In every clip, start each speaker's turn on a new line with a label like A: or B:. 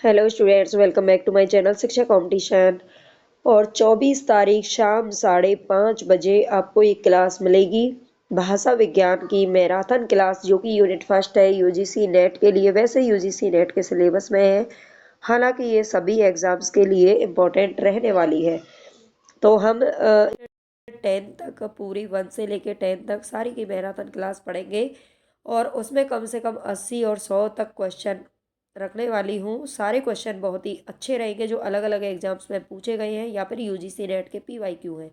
A: Hello students, welcome back to my channel Shiksha competition. और 24 तारीख शाम 5:30 बजे आपको एक क्लास मिलेगी भाषा विज्ञान की मैराथन क्लास, जो कि यूनिट फर्स्ट है यूजीसी नेट के लिए। वैसे यूजीसी नेट के सिलेबस में है, हालांकि ये सभी एग्जाम्स के लिए इम्पोर्टेंट रहने वाली है। तो हम 10 तक पूरी 1 से लेके 10 तक सारी की मैराथन क्लास पढ़ेंगे और उसमें कम से कम 80 और 100 तक क्वेश्चन रखने वाली हूँ। सारे क्वेश्चन बहुत ही अच्छे रहेंगे जो अलग अलग एग्जाम्स में पूछे गए हैं या फिर यूजीसी नेट के पीवाईक्यू हैं।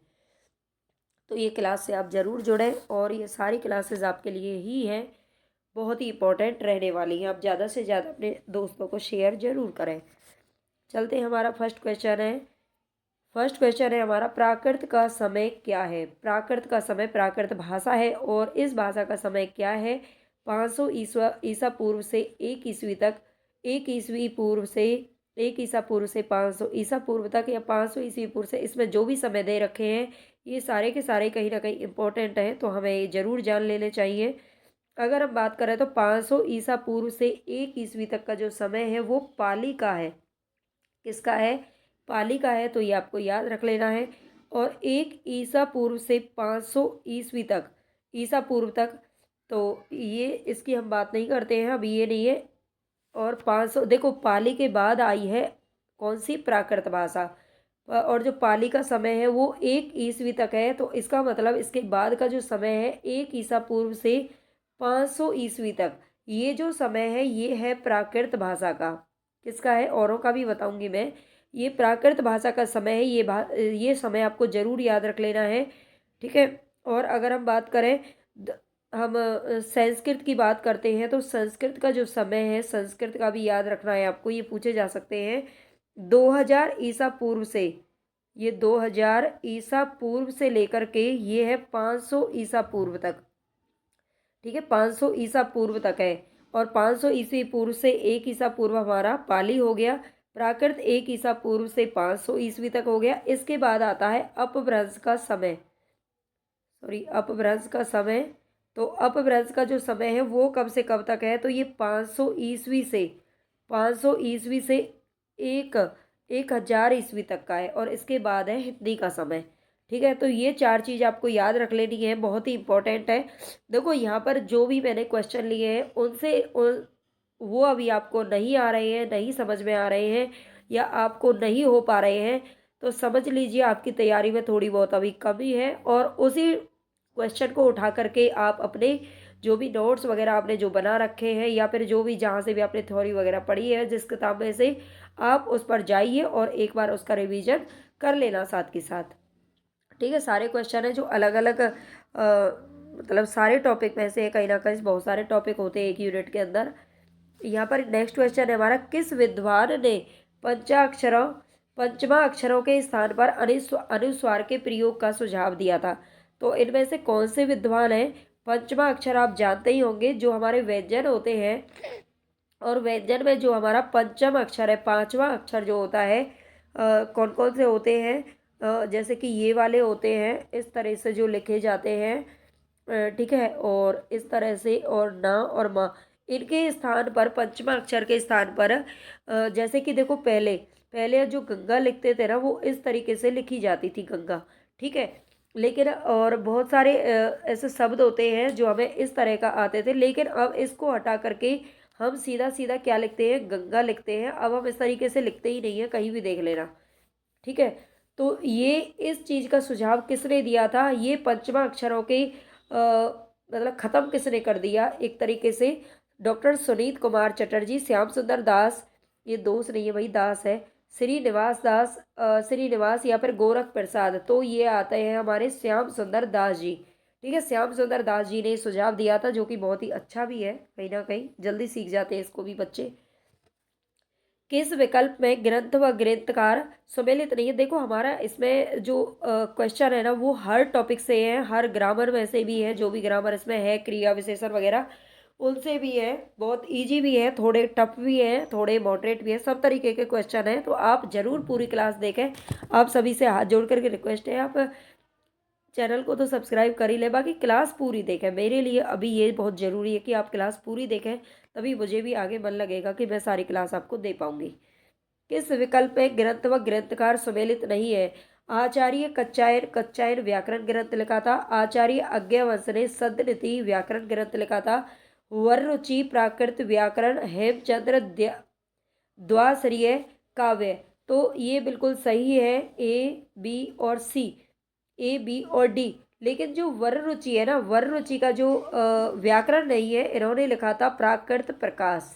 A: तो ये क्लास से आप ज़रूर जुड़ें और ये सारी क्लासेस आपके लिए ही हैं, बहुत ही इंपॉर्टेंट रहने वाली हैं। आप ज़्यादा से ज़्यादा अपने दोस्तों को शेयर ज़रूर करें। चलते हैं, हमारा फर्स्ट क्वेश्चन है हमारा, प्राकृत का समय क्या है। प्राकृत का समय प्राकृत भाषा है और इस भाषा का समय क्या है। 500 ईसा पूर्व से 1 ईस्वी तक, 1 ईस्वी पूर्व से 1 ईसा पूर्व से 500 ईसा पूर्व तक, या 500 ईस्वी पूर्व से, इसमें जो भी समय दे रखे हैं ये सारे के सारे कहीं ना कहीं इंपॉर्टेंट हैं, तो हमें ये जरूर जान लेने चाहिए। अगर हम बात करें तो 500 ईसा पूर्व से 1 ईस्वी तक का जो समय है वो पाली का है। किसका है? पाली का है, तो ये आपको याद रख लेना है। और 1 ईसा पूर्व से 500 ईस्वी तक, ईसा पूर्व तक, तो ये इसकी हम बात नहीं करते हैं, अभी ये नहीं है। और 500, देखो पाली के बाद आई है कौन सी? प्राकृत भाषा। और जो पाली का समय है वो 1 ईस्वी तक है, तो इसका मतलब इसके बाद का जो समय है 1 ईसा पूर्व से 500 ईस्वी तक, ये जो समय है ये है प्राकृत भाषा का। किसका है? औरों का भी बताऊंगी मैं। ये प्राकृत भाषा का समय है, ये समय आपको जरूर याद रख लेना है, ठीक है। और अगर हम बात करें, हम संस्कृत की बात करते हैं, तो संस्कृत का जो समय है, संस्कृत का भी याद रखना है आपको, ये पूछे जा सकते हैं। 2000 ईसा पूर्व से, ये 2000 ईसा पूर्व से लेकर के ये है 500 ईसा पूर्व तक, ठीक है। 500 ईसा पूर्व तक है। और 500 ईस्वी पूर्व से 1 ईसा पूर्व हमारा पाली हो गया। प्राकृत 1 ईसा पूर्व से 500 ईस्वी तक हो गया। इसके बाद आता है अपभ्रंश का समय, अपभ्रंश का समय। तो अपभ्रंश का जो समय है वो कब से कब तक है? तो ये 500 ईस्वी से, 500 ईस्वी से एक 1000 ईस्वी तक का है। और इसके बाद है हिंदी का समय, ठीक है। तो ये चार चीज़ आपको याद रख लेनी है, बहुत ही इंपॉर्टेंट है। देखो यहाँ पर जो भी मैंने क्वेश्चन लिए हैं वो अभी आपको नहीं आ रहे हैं, नहीं समझ में आ रहे हैं, या आपको नहीं हो पा रहे हैं, तो समझ लीजिए आपकी तैयारी में थोड़ी बहुत अभी कमी है। और उसी क्वेश्चन को उठा करके आप अपने जो भी नोट्स वगैरह आपने जो बना रखे हैं, या फिर जो भी जहाँ से भी आपने थ्योरी वगैरह पढ़ी है जिस किताब में से, आप उस पर जाइए और एक बार उसका रिवीजन कर लेना साथ के साथ, ठीक है। सारे क्वेश्चन है जो अलग अलग मतलब सारे टॉपिक में से कहीं ना कहीं बहुत सारे टॉपिक होते हैं एक यूनिट के अंदर। यहाँ पर नेक्स्ट क्वेश्चन है हमारा, किस विद्वान ने पंचाक्षरों पंचमा अक्षरों के स्थान पर अनुस्वार के प्रयोग का सुझाव दिया था? तो इनमें से कौन से विद्वान हैं? पंचमा अक्षर आप जानते ही होंगे, जो हमारे व्यंजन होते हैं, और व्यंजन में जो हमारा पंचम अक्षर है, पांचवा अक्षर जो होता है, कौन कौन से होते हैं? जैसे कि ये वाले होते हैं, इस तरह से जो लिखे जाते हैं, ठीक है। और इस तरह से, और ना और माँ, इनके स्थान पर, पंचमा अक्षर के स्थान पर, जैसे कि देखो पहले पहले जो गंगा लिखते थे ना, वो इस तरीके से लिखी जाती थी गंगा, ठीक है। लेकिन और बहुत सारे ऐसे शब्द होते हैं जो हमें इस तरह का आते थे, लेकिन अब इसको हटा करके हम सीधा सीधा क्या लिखते हैं? गंगा लिखते हैं। अब हम इस तरीके से लिखते ही नहीं है, कहीं भी देख लेना, ठीक है। तो ये इस चीज़ का सुझाव किसने दिया था? ये पंचमा अक्षरों के मतलब ख़त्म किसने कर दिया एक तरीके से? डॉक्टर सुनीत कुमार चटर्जी, श्याम सुंदर दास, ये दोस्त नहीं है भाई, दास है, श्रीनिवास दास, श्रीनिवास, या फिर गोरख प्रसाद। तो ये आते हैं हमारे श्याम सुंदर दास जी, ठीक है। श्याम सुंदर दास जी ने सुझाव दिया था, जो कि बहुत ही अच्छा भी है, कहीं ना कहीं जल्दी सीख जाते हैं इसको भी बच्चे। किस विकल्प में ग्रंथ व ग्रंथकार सम्मिलित नहीं है? देखो हमारा इसमें जो क्वेश्चन है ना, वो हर टॉपिक से है, हर ग्रामर में से भी है, जो भी ग्रामर इसमें है, क्रिया विशेषण वगैरह, उनसे भी है। बहुत इजी भी है, थोड़े टफ भी है, थोड़े मॉडरेट भी है, सब तरीके के क्वेश्चन हैं। तो आप जरूर पूरी क्लास देखें। आप सभी से हाथ जोड़ करके रिक्वेस्ट है, आप चैनल को तो सब्सक्राइब कर ही ले, बाकी क्लास पूरी देखें। मेरे लिए अभी ये बहुत ज़रूरी है कि आप क्लास पूरी देखें, तभी मुझे भी आगे मन लगेगा कि मैं सारी क्लास आपको दे पाऊँगी। किस विकल्प में ग्रंथ व ग्रंथकार सुमेलित नहीं है? आचार्य कच्चायन व्याकरण ग्रंथ लिखा था। आचार्य अज्ञवंश ने सदनीति व्याकरण ग्रंथ लिखा था। वररुचि प्राकृत व्याकरण हेमचंद्र द्वासरीय काव्य। तो ये बिल्कुल सही है, ए बी और सी, ए बी और डी। लेकिन जो वररुचि है ना, वररुचि का जो व्याकरण नहीं है, इन्होंने लिखा था प्राकृत प्रकाश।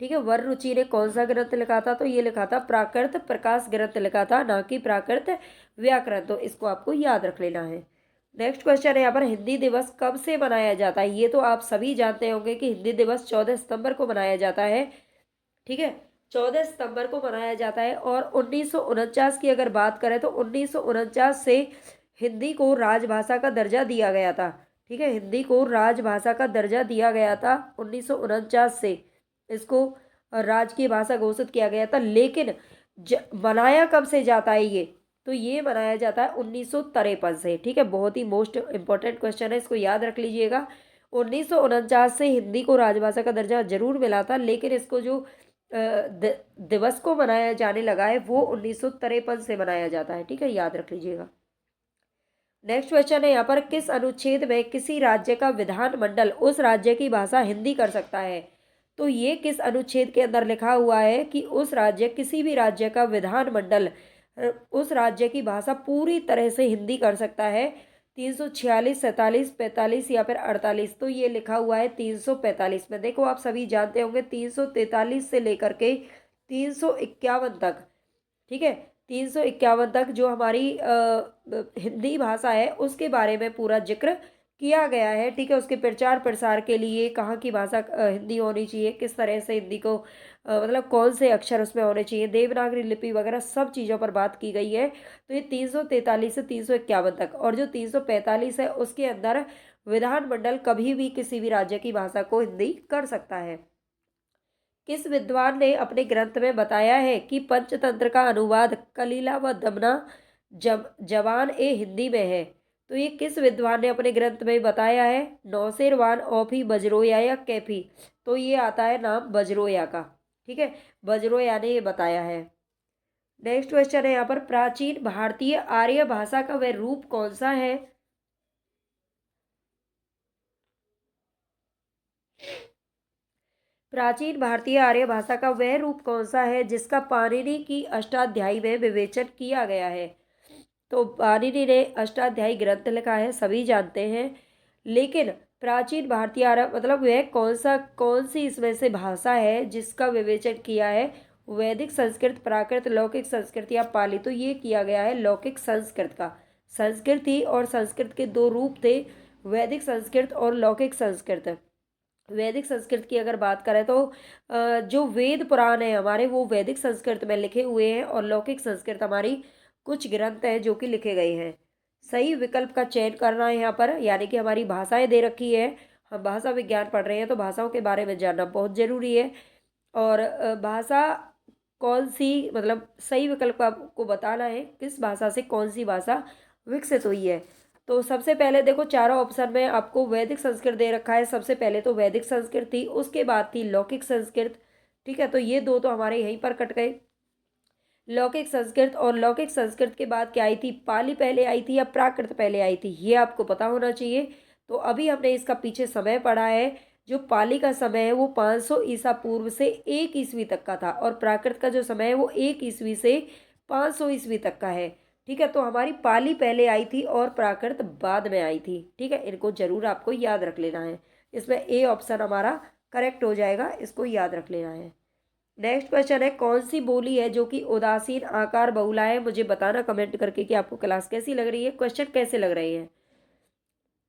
A: ठीक है, वररुचि ने कौन सा ग्रंथ लिखा था? तो ये लिखा था प्राकृत प्रकाश ग्रंथ लिखा था, ना कि प्राकृत व्याकरण। तो इसको आपको याद रख लेना है। नेक्स्ट क्वेश्चन है यहाँ पर, हिंदी दिवस कब से मनाया जाता है? ये तो आप सभी जानते होंगे कि हिंदी दिवस 14 सितंबर को मनाया जाता है। ठीक है, 14 सितंबर को मनाया जाता है। और 1949 की अगर बात करें तो 1949 से हिंदी को राजभाषा का दर्जा दिया गया था। ठीक है, हिंदी को राजभाषा का दर्जा दिया गया था 1949 से, इसको राजकीय भाषा घोषित किया गया था। लेकिन मनाया कब से जाता है ये? तो ये मनाया जाता है 1953 से। ठीक है, बहुत ही मोस्ट इंपॉर्टेंट क्वेश्चन है, इसको याद रख लीजिएगा। 1949 से हिंदी को राजभाषा का दर्जा जरूर मिला था, लेकिन इसको जो दिवस को मनाया जाने लगा है वो 1953 से मनाया जाता है। ठीक है, याद रख लीजिएगा। नेक्स्ट क्वेश्चन है यहाँ पर, किस अनुच्छेद में किसी राज्य का विधानमंडल उस राज्य की भाषा हिंदी कर सकता है? तो ये किस अनुच्छेद के अंदर लिखा हुआ है कि उस राज्य, किसी भी राज्य का विधानमंडल उस राज्य की भाषा पूरी तरह से हिंदी कर सकता है? 346, 47, 45 या फिर 48। तो ये लिखा हुआ है 345 में। देखो, आप सभी जानते होंगे 343 से लेकर के 351 तक। ठीक है, 351 तक जो हमारी हिंदी भाषा है उसके बारे में पूरा जिक्र किया गया है। ठीक है, उसके प्रचार प्रसार के लिए कहाँ की भाषा हिंदी होनी चाहिए, किस तरह से हिंदी को मतलब कौन से अक्षर उसमें होने चाहिए, देवनागरी लिपि वगैरह सब चीज़ों पर बात की गई है। तो ये 343 से 351 तक। और जो 345 है उसके अंदर विधानमंडल कभी भी किसी भी राज्य की भाषा को हिंदी कर सकता है। किस विद्वान ने अपने ग्रंथ में बताया है कि पंचतंत्र का अनुवाद कलीला व दमना जवान ए हिंदी में है? तो ये किस विद्वान ने अपने ग्रंथ में बताया है? नौसेरवान, औफी, बजरोया या कैफी? तो ये आता है नाम बजरोया का। ठीक है, बजरोया ने ये बताया है। नेक्स्ट क्वेश्चन है यहाँ पर, प्राचीन भारतीय आर्य भाषा का वह रूप कौन सा है? प्राचीन भारतीय आर्य भाषा का वह रूप कौन सा है जिसका पाणिनि की अष्टाध्यायी में विवेचन किया गया है? तो पाणिनि ने अष्टाध्यायी ग्रंथ लिखा है, सभी जानते हैं। लेकिन प्राचीन भारतीय आर्य मतलब वह कौन सी इसमें से भाषा है जिसका विवेचन किया है? वैदिक संस्कृत, प्राकृत, लौकिक संस्कृत या पाली? तो ये किया गया है लौकिक संस्कृत का। संस्कृत ही और संस्कृत के दो रूप थे, वैदिक संस्कृत और लौकिक संस्कृत। वैदिक संस्कृत की अगर बात करें तो जो वेद पुराण है हमारे वो वैदिक संस्कृत में लिखे हुए हैं, और लौकिक संस्कृत हमारी कुछ ग्रंथ हैं जो कि लिखे गए हैं। सही विकल्प का चयन करना है यहाँ पर, यानी कि हमारी भाषाएं दे रखी है, हम भाषा विज्ञान पढ़ रहे हैं तो भाषाओं के बारे में जानना बहुत जरूरी है। और भाषा कौन सी, मतलब सही विकल्प आपको बताना है, किस भाषा से कौन सी भाषा विकसित हुई है। तो सबसे पहले देखो, चारों ऑप्शन में आपको वैदिक संस्कृत दे रखा है। सबसे पहले तो वैदिक संस्कृत थी, उसके बाद थी लौकिक संस्कृत। ठीक है, तो ये दो तो हमारे यहीं पर कट गए, लौकिक संस्कृत। और लौकिक संस्कृत के बाद क्या आई थी? पाली पहले आई थी या प्राकृत पहले आई थी, ये आपको पता होना चाहिए। तो अभी हमने इसका पीछे समय पढ़ा है, जो पाली का समय है वो 500 ईसा पूर्व से 1 ईस्वी तक का था, और प्राकृत का जो समय है वो 1 ईस्वी से 500 ईस्वी तक का है। ठीक है, तो हमारी पाली पहले आई थी और प्राकृत बाद में आई थी। ठीक है, इनको जरूर आपको याद रख लेना है। इसमें ए ऑप्शन हमारा करेक्ट हो जाएगा, इसको याद रख लेना है। नेक्स्ट क्वेश्चन है, कौन सी बोली है जो कि उदासीन आकार बहुला है? मुझे बताना कमेंट करके कि आपको क्लास कैसी लग रही है, क्वेश्चन कैसे लग रहे हैं,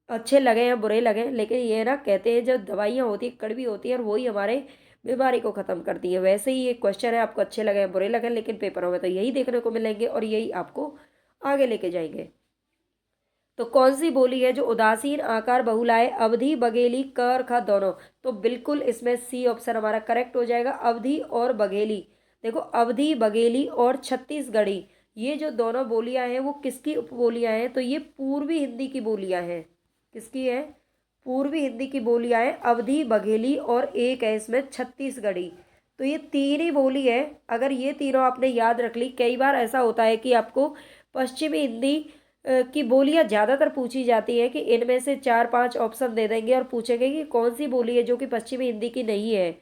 A: अच्छे लगे या बुरे लगे। लेकिन ये ना कहते हैं जब दवाइयाँ होती है कड़वी होती है और वही हमारे बीमारी को ख़त्म करती है, वैसे ही ये क्वेश्चन है, आपको अच्छे लगे या बुरे लगे, लेकिन पेपरों में तो यही देखने को मिलेंगे और यही आपको आगे लेके जाएंगे। तो कौन सी बोली है जो उदासीन आकार बहुला है? अवधी, बघेली, क और ख दोनों? तो बिल्कुल इसमें सी ऑप्शन हमारा करेक्ट हो जाएगा, अवधी और बघेली। देखो, अवधी, बघेली और छत्तीसगढ़ी, ये जो दोनों बोलियां हैं वो किसकी उपबोलियां हैं? तो ये पूर्वी हिंदी की बोलियां हैं। किसकी है? पूर्वी हिंदी की बोलियां हैं, अवधी, बघेली और एक है इसमें छत्तीसगढ़ी। तो ये तीन ही बोली है। अगर ये तीनों आपने याद रख ली, कई बार ऐसा होता है कि आपको पश्चिमी हिंदी की बोलियां ज़्यादातर पूछी जाती है कि इनमें से 4-5 ऑप्शन दे देंगे और पूछेंगे कि कौन सी बोली है जो कि पश्चिमी हिंदी की नहीं है।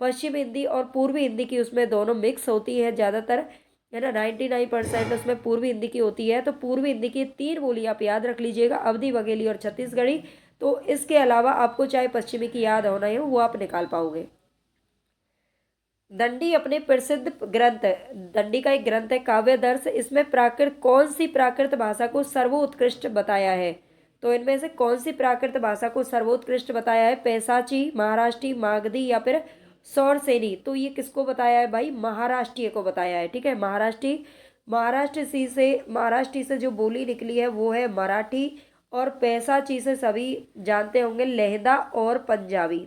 A: पश्चिमी हिंदी और पूर्वी हिंदी की उसमें दोनों मिक्स होती है ज़्यादातर, है ना। 99% उसमें पूर्वी हिंदी की होती है। तो पूर्वी हिंदी की तीन बोली आप याद रख लीजिएगा, अवधी, बघेली और छत्तीसगढ़ी। तो इसके अलावा आपको चाहे पश्चिमी की याद होना हो वो आप निकाल पाओगे। दंडी अपने प्रसिद्ध ग्रंथ, दंडी का एक ग्रंथ है काव्य दर्श, इसमें प्राकृत कौन सी प्राकृत भाषा को सर्वोत्कृष्ट बताया है? तो इनमें से कौन सी प्राकृत भाषा को सर्वोत्कृष्ट बताया है? पैसाची, महाराष्ट्री, मागधी या फिर सौरसेनी? तो ये किसको बताया है भाई? महाराष्ट्रीय को बताया है। ठीक है, महाराष्ट्री। महाराष्ट्री से जो बोली निकली है वो है मराठी, और पैसाची से सभी जानते होंगे लहदा और पंजाबी।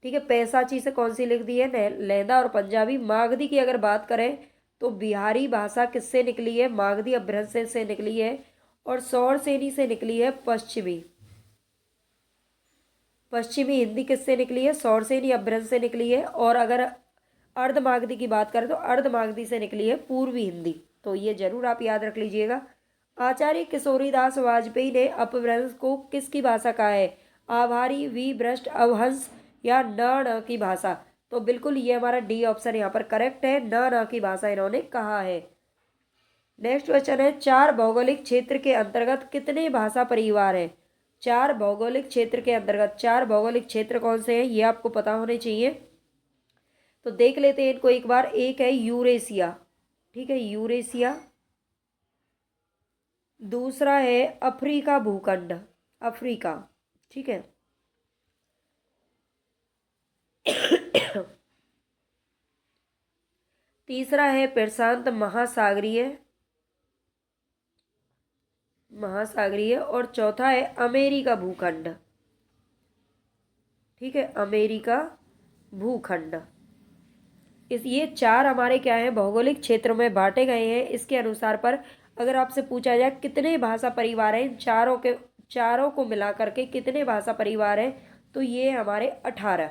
A: ठीक है, पैसाची से कौन सी लिख दी है? लहदा और पंजाबी। मागधी की अगर बात करें तो बिहारी भाषा किससे निकली है? मागधी अपभ्रंश से निकली है। और सौरसेनी से निकली है पश्चिमी। पश्चिमी हिंदी किससे निकली है? सौरसेनी अपभ्रंश से निकली है। और अगर अर्धमागधी की बात करें तो अर्धमागधी से निकली है पूर्वी हिंदी। तो ये जरूर आप याद रख लीजिएगा। आचार्य किशोरीदास वाजपेयी ने अपभ्रंश को किसकी भाषा कहा है? आभारी, विभ्रष्ट, अवहंस या न की भाषा? तो बिल्कुल ये हमारा डी ऑप्शन यहाँ पर करेक्ट है, न की भाषा इन्होंने कहा है। नेक्स्ट क्वेश्चन है, चार भौगोलिक क्षेत्र के अंतर्गत कितने भाषा परिवार हैं? चार भौगोलिक क्षेत्र के अंतर्गत, चार भौगोलिक क्षेत्र कौन से हैं ये आपको पता होने चाहिए। तो देख लेते हैं इनको एक बार। एक है यूरेशिया, ठीक है, यूरेशिया। दूसरा है अफ्रीका भूखंड, अफ्रीका, ठीक है। तीसरा है प्रशांत महासागरीय, महासागरीय। और चौथा है अमेरिका भूखंड, ठीक है, अमेरिका भूखंड। ये चार हमारे क्या हैं? भौगोलिक क्षेत्रों में बांटे गए हैं। इसके अनुसार पर अगर आपसे पूछा जाए कितने भाषा परिवार हैं, इन चारों को मिला करके कितने भाषा परिवार हैं, तो ये हमारे 18।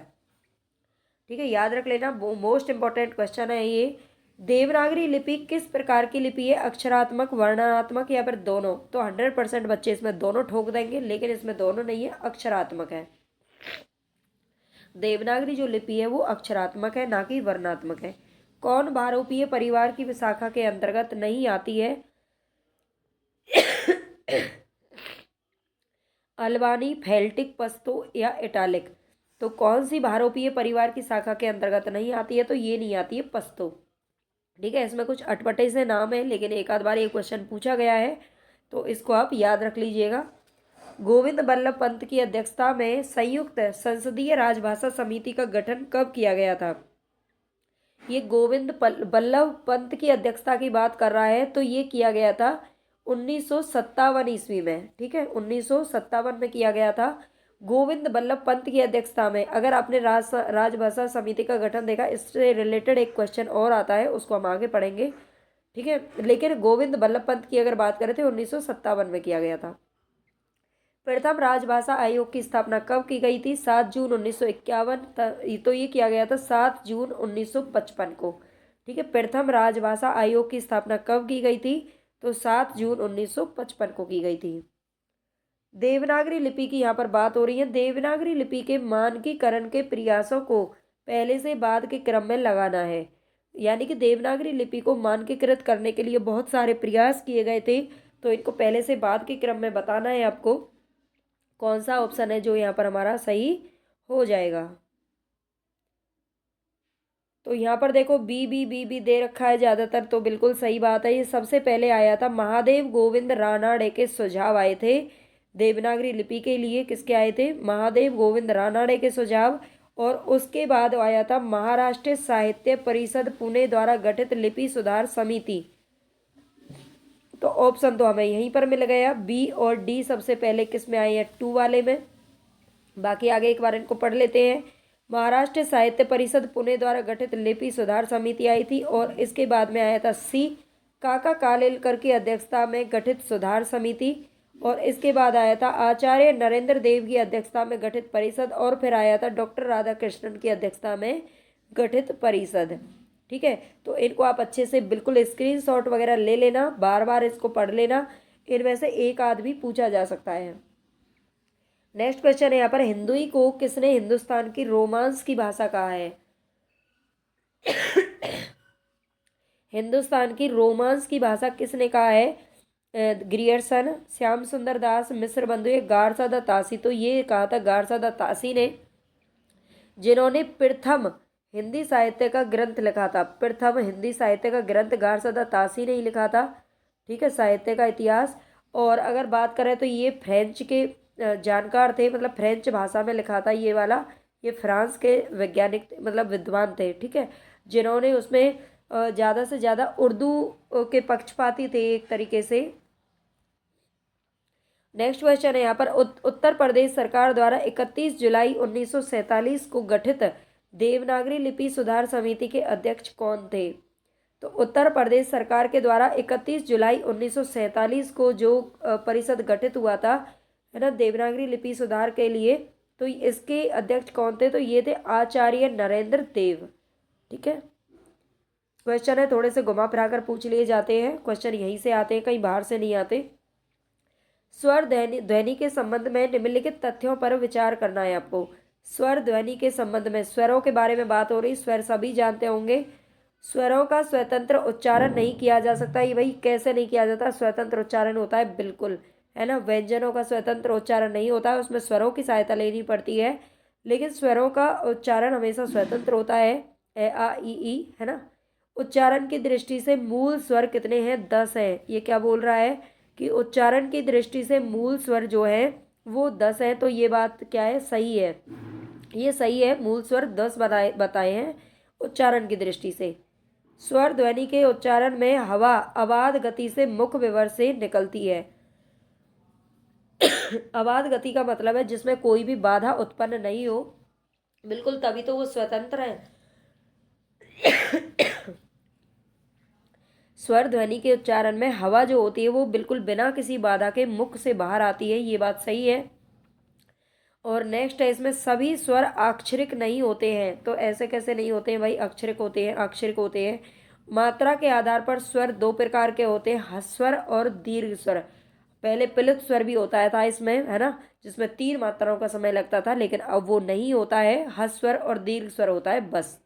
A: ठीक है, याद रख लेना, मोस्ट इंपॉर्टेंट क्वेश्चन है ये। देवनागरी लिपि किस प्रकार की लिपि है? अक्षरात्मक, वर्णनात्मक या फिर दोनों? तो 100% बच्चे इसमें दोनों ठोक देंगे, लेकिन इसमें दोनों नहीं है, अक्षरात्मक है। देवनागरी जो लिपि है वो अक्षरात्मक है, ना कि वर्णात्मक है। कौन बहुरूपीय परिवार की विशाखा के अंतर्गत नहीं आती है? अल्बानी, फेल्टिक, पश्तो या इटालिक? तो कौन सी बहुरूपीय परिवार की शाखा के अंतर्गत नहीं आती है? तो ये नहीं आती है, पश्तो। ठीक है, इसमें कुछ अटपटे से नाम है, लेकिन एक आध बार ये क्वेश्चन पूछा गया है, तो इसको आप याद रख लीजिएगा। गोविंद बल्लभ पंत की अध्यक्षता में संयुक्त संसदीय राजभाषा समिति का गठन कब किया गया था? ये गोविंद बल्लभ पंत की अध्यक्षता की बात कर रहा है, तो ये किया गया था 1957 ईस्वी में। ठीक है, 1957 में किया गया था गोविंद बल्लभ पंत की अध्यक्षता में। अगर आपने राजभाषा समिति का गठन देखा, इससे रिलेटेड एक क्वेश्चन और आता है, उसको हम आगे पढ़ेंगे। ठीक है, लेकिन गोविंद बल्लभ पंत की अगर बात करें तो 1957 में किया गया था। प्रथम राजभाषा आयोग की स्थापना कब की गई थी? 7 जून 1951। तो ये किया गया था 7 जून 1955 को। ठीक है, प्रथम राजभाषा आयोग की स्थापना कब की गई थी? तो 7 जून 1955 को की गई थी। देवनागरी लिपि की यहाँ पर बात हो रही है। देवनागरी लिपि के मानकीकरण के प्रयासों को पहले से बाद के क्रम में लगाना है, यानी कि देवनागरी लिपि को मानकीकृत करने के लिए बहुत सारे प्रयास किए गए थे, तो इनको पहले से बाद के क्रम में बताना है आपको। कौन सा ऑप्शन है जो यहाँ पर हमारा सही हो जाएगा? तो यहाँ पर देखो बी दे रखा है ज़्यादातर, तो बिल्कुल सही बात है। ये सबसे पहले आया था महादेव गोविंद रानाडे के सुझाव आए थे देवनागरी लिपि के लिए। किसके आए थे? महादेव गोविंद रानाडे के सुझाव। और उसके बाद आया था महाराष्ट्र साहित्य परिषद पुणे द्वारा गठित लिपि सुधार समिति। तो ऑप्शन तो हमें यहीं पर मिल गया, बी और डी सबसे पहले किस में आए हैं? 2 वाले में। बाकी आगे एक बार इनको पढ़ लेते हैं। महाराष्ट्र साहित्य परिषद पुणे द्वारा गठित लिपि सुधार समिति आई थी, और इसके बाद में आया था सी, काका कालेलकर की अध्यक्षता में गठित सुधार समिति। और इसके बाद आया था आचार्य नरेंद्र देव की अध्यक्षता में गठित परिषद। और फिर आया था डॉक्टर राधाकृष्णन की अध्यक्षता में गठित परिषद। ठीक है, तो इनको आप अच्छे से बिल्कुल स्क्रीनशॉट वगैरह ले लेना, बार बार इसको पढ़ लेना, इनमें से एक आध भी पूछा जा सकता है। नेक्स्ट क्वेश्चन है यहाँ पर, हिंदुई को किसने हिंदुस्तान की रोमांस की भाषा कहा है? हिंदुस्तान की रोमांस की भाषा किसने कहा है? ग्रियर्सन, श्याम सुंदर दास, मिस्र बंधु या गारसादा तासी? तो ये कहा था गारसादा तासी ने, जिन्होंने प्रथम हिंदी साहित्य का ग्रंथ लिखा था। प्रथम हिंदी साहित्य का ग्रंथ गारसादा तासी ने ही लिखा था। ठीक है, साहित्य का इतिहास। और अगर बात करें तो ये फ्रेंच के जानकार थे, मतलब फ्रेंच भाषा में लिखा था ये वाला। ये फ्रांस के वैज्ञानिक मतलब विद्वान थे। ठीक है, जिन्होंने उसमें ज़्यादा से ज़्यादा उर्दू के पक्षपाती थे एक तरीके से। नेक्स्ट क्वेश्चन है यहाँ पर, उत्तर प्रदेश सरकार द्वारा 31 जुलाई 1947 को गठित देवनागरी लिपि सुधार समिति के अध्यक्ष कौन थे? तो उत्तर प्रदेश सरकार के द्वारा 31 जुलाई 1947 को जो परिषद गठित हुआ था, है ना, देवनागरी लिपि सुधार के लिए, तो इसके अध्यक्ष कौन थे? तो ये थे आचार्य नरेंद्र देव। ठीक है, क्वेश्चन है थोड़े से घुमा फिरा कर पूछ लिए जाते हैं, क्वेश्चन यहीं से आते हैं, कहीं बाहर से नहीं आते। स्वर ध्वनि के संबंध में निम्नलिखित तथ्यों पर विचार करना है आपको। स्वर ध्वनि के संबंध में स्वरों के बारे में बात हो रही। स्वर सभी जानते होंगे, स्वरों का स्वतंत्र उच्चारण नहीं किया जा सकता। ये भाई कैसे नहीं किया जाता? स्वतंत्र उच्चारण होता है बिल्कुल, है ना। व्यंजनों का स्वतंत्र उच्चारण नहीं होता है, उसमें स्वरों की सहायता लेनी पड़ती है, लेकिन स्वरों का उच्चारण हमेशा स्वतंत्र होता है। ए आ ई, है ना। उच्चारण की दृष्टि से मूल स्वर कितने हैं? 10 हैं। ये क्या बोल रहा है कि उच्चारण की दृष्टि से मूल स्वर जो है वो 10 है। तो ये बात क्या है? सही है, ये सही है, मूल स्वर 10 बताए हैं उच्चारण की दृष्टि से। स्वर ध्वनि के उच्चारण में हवा अबाध गति से मुख विवर से निकलती है। अबाध गति का मतलब है जिसमें कोई भी बाधा उत्पन्न नहीं हो, बिल्कुल, तभी तो वो स्वतंत्र है। स्वर ध्वनि के उच्चारण में हवा जो होती है वो बिल्कुल बिना किसी बाधा के मुख से बाहर आती है, ये बात सही है। और नेक्स्ट है, इसमें सभी स्वर अक्षरिक नहीं होते हैं। तो ऐसे कैसे नहीं होते हैं भाई? अक्षरिक होते हैं, अक्षरिक होते हैं। मात्रा के आधार पर स्वर दो प्रकार के होते हैं, ह्रस्वर और दीर्घ स्वर। पहले प्लुत स्वर भी होता था इसमें, है ना, जिसमें 3 मात्राओं का समय लगता था, लेकिन अब वो नहीं होता है, ह्रस्वर और दीर्घ स्वर होता है बस।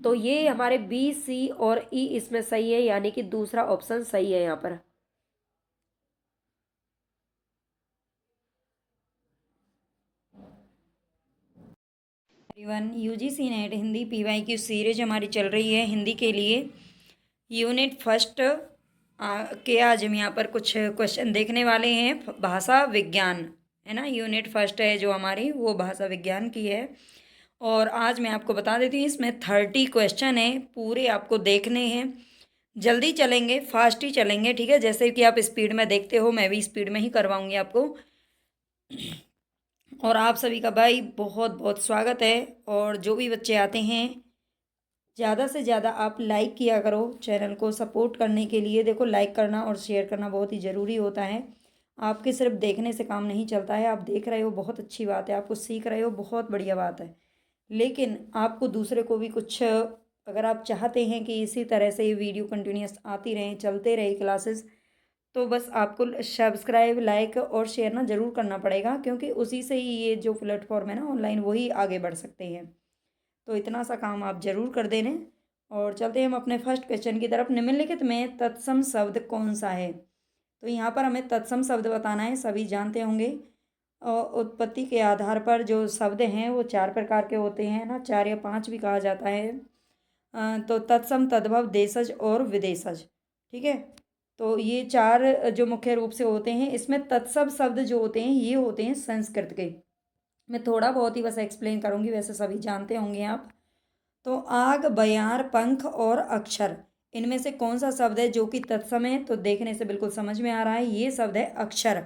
A: तो ये हमारे बी, सी और ई इसमें सही है, यानी कि दूसरा ऑप्शन सही है यहाँ पर।
B: Everyone, UGC NET Hindi PYQ series हमारी चल रही है हिंदी के लिए। यूनिट फर्स्ट के आज हम यहाँ पर कुछ क्वेश्चन देखने वाले हैं। भाषा विज्ञान, है ना, यूनिट फर्स्ट है जो हमारी, वो भाषा विज्ञान की है। और आज मैं आपको बता देती हूँ, इसमें 30 क्वेश्चन है, पूरे आपको देखने हैं। जल्दी चलेंगे, फास्ट ही चलेंगे, ठीक है। जैसे कि आप स्पीड में देखते हो, मैं भी स्पीड में ही करवाऊंगी आपको। और आप सभी का भाई बहुत बहुत स्वागत है। और जो भी बच्चे आते हैं, ज़्यादा से ज़्यादा आप लाइक किया करो चैनल को सपोर्ट करने के लिए। देखो, लाइक करना और शेयर करना बहुत ही ज़रूरी होता है। आपके सिर्फ देखने से काम नहीं चलता है। आप देख रहे हो, बहुत अच्छी बात है, आप कुछ सीख रहे हो, बहुत बढ़िया बात है, लेकिन आपको दूसरे को भी कुछ, अगर आप चाहते हैं कि इसी तरह से ये वीडियो कंटिन्यूस आती रहें, चलते रहे क्लासेस, तो बस आपको सब्सक्राइब, लाइक और शेयर ना ज़रूर करना पड़ेगा, क्योंकि उसी से ही ये जो प्लेटफॉर्म है ना ऑनलाइन, वही आगे बढ़ सकते हैं। तो इतना सा काम आप ज़रूर कर देने। और चलते हैं हम अपने फर्स्ट क्वेश्चन की तरफ। निम्नलिखित में तत्सम शब्द कौन सा है? तो यहाँ पर हमें तत्सम शब्द बताना है, सभी जानते होंगे। और उत्पत्ति के आधार पर जो शब्द हैं वो 4 प्रकार के होते हैं ना, 4 या 5 भी कहा जाता है। तो तत्सम, तद्भव, देशज और विदेशज। ठीक है, तो ये 4 जो मुख्य रूप से होते हैं। इसमें तत्सम शब्द जो होते हैं ये होते हैं संस्कृत के। मैं थोड़ा बहुत ही बस एक्सप्लेन करूँगी, वैसे सभी जानते होंगे आप। तो आग, बयार, पंख और अक्षर, इनमें से कौन सा शब्द है जो कि तत्सम है? तो देखने से बिल्कुल समझ में आ रहा है, ये शब्द है अक्षर।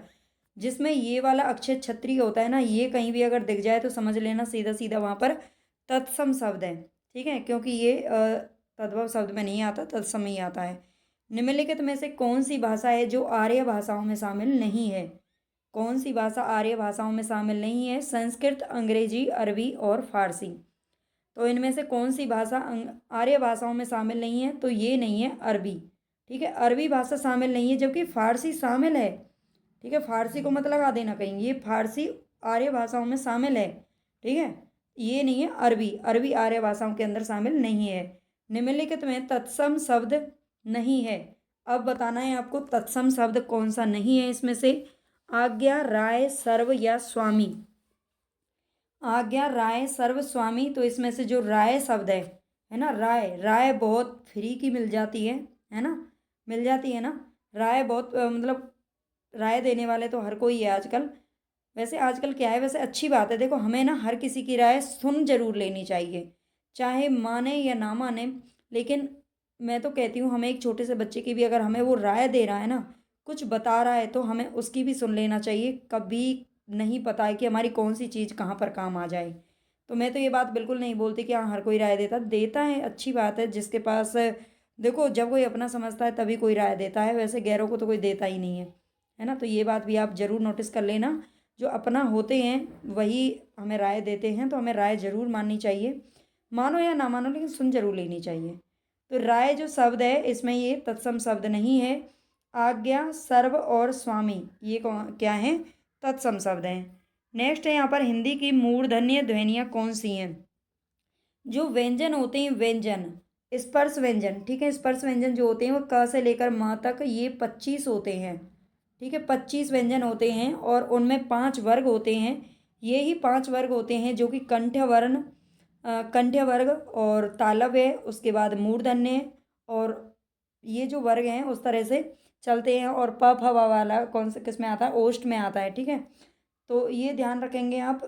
B: जिसमें ये वाला अक्षर क्षत्रिय होता है ना, ये कहीं भी अगर दिख जाए तो समझ लेना सीधा सीधा वहाँ पर तत्सम शब्द है। ठीक है, क्योंकि ये तद्भव शब्द में नहीं आता, तत्सम में ही आता है। निम्नलिखित में से कौन सी भाषा है जो आर्य भाषाओं में शामिल नहीं है? कौन सी भाषा आर्य भाषाओं में शामिल नहीं है? संस्कृत, अंग्रेजी, अरबी और फारसी। तो इनमें से कौन सी भाषा आर्य भाषाओं में शामिल नहीं है? तो ये नहीं है अरबी। ठीक है, अरबी भाषा शामिल नहीं है, जबकि फारसी शामिल है। ठीक है, फारसी को मत लगा देना कहीं, ये फारसी आर्य भाषाओं में शामिल है। ठीक है, ये नहीं है अरबी, अरबी आर्य भाषाओं के अंदर शामिल नहीं है। निम्नलिखित में तत्सम शब्द नहीं है। अब बताना है आपको तत्सम शब्द कौन सा नहीं है इसमें से। आज्ञा, राय, सर्व या स्वामी। आज्ञा, राय, सर्व, स्वामी। तो इसमें से जो राय शब्द है ना, राय, राय बहुत फ्री की मिल जाती है ना, मिल जाती है ना। राय बहुत मतलब राय देने वाले तो हर कोई है आजकल। वैसे आजकल क्या है, वैसे अच्छी बात है, देखो हमें ना हर किसी की राय सुन जरूर लेनी चाहिए, चाहे माने या ना माने। लेकिन मैं तो कहती हूँ हमें एक छोटे से बच्चे की भी अगर हमें वो राय दे रहा है ना, कुछ बता रहा है, तो हमें उसकी भी सुन लेना चाहिए। कभी नहीं पता है कि हमारी कौन सी चीज़ कहाँ पर काम आ जाए। तो मैं तो ये बात बिल्कुल नहीं बोलती कि हाँ हर कोई राय देता देता है, अच्छी बात है जिसके पास। देखो जब कोई अपना समझता है तभी कोई राय देता है, वैसे गैरों को तो कोई देता ही नहीं है ना। तो ये बात भी आप ज़रूर नोटिस कर लेना, जो अपना होते हैं वही हमें राय देते हैं, तो हमें राय जरूर माननी चाहिए, मानो या ना मानो लेकिन सुन जरूर लेनी चाहिए। तो राय जो शब्द है इसमें ये तत्सम शब्द नहीं है। आज्ञा, सर्व और स्वामी ये क्या है? तत्सम शब्द हैं। नेक्स्ट है यहाँ पर हिंदी की मूर्धन्य ध्वनियाँ कौन सी हैं? जो व्यंजन होते हैं, व्यंजन, स्पर्श व्यंजन, ठीक है, स्पर्श व्यंजन जो होते हैं वो क से लेकर म तक ये 25 होते हैं। ठीक है, 25 व्यंजन होते हैं और उनमें 5 वर्ग होते हैं। ये ही 5 वर्ग होते हैं जो कि कंठ्य वर्ण, कंठ्य वर्ग और तालव्य, उसके बाद मूर्धन्य, और ये जो वर्ग हैं उस तरह से चलते हैं। और प फ व वाला कौन से किस में आता है? ओष्ठ में आता है। ठीक है, तो ये ध्यान रखेंगे आप।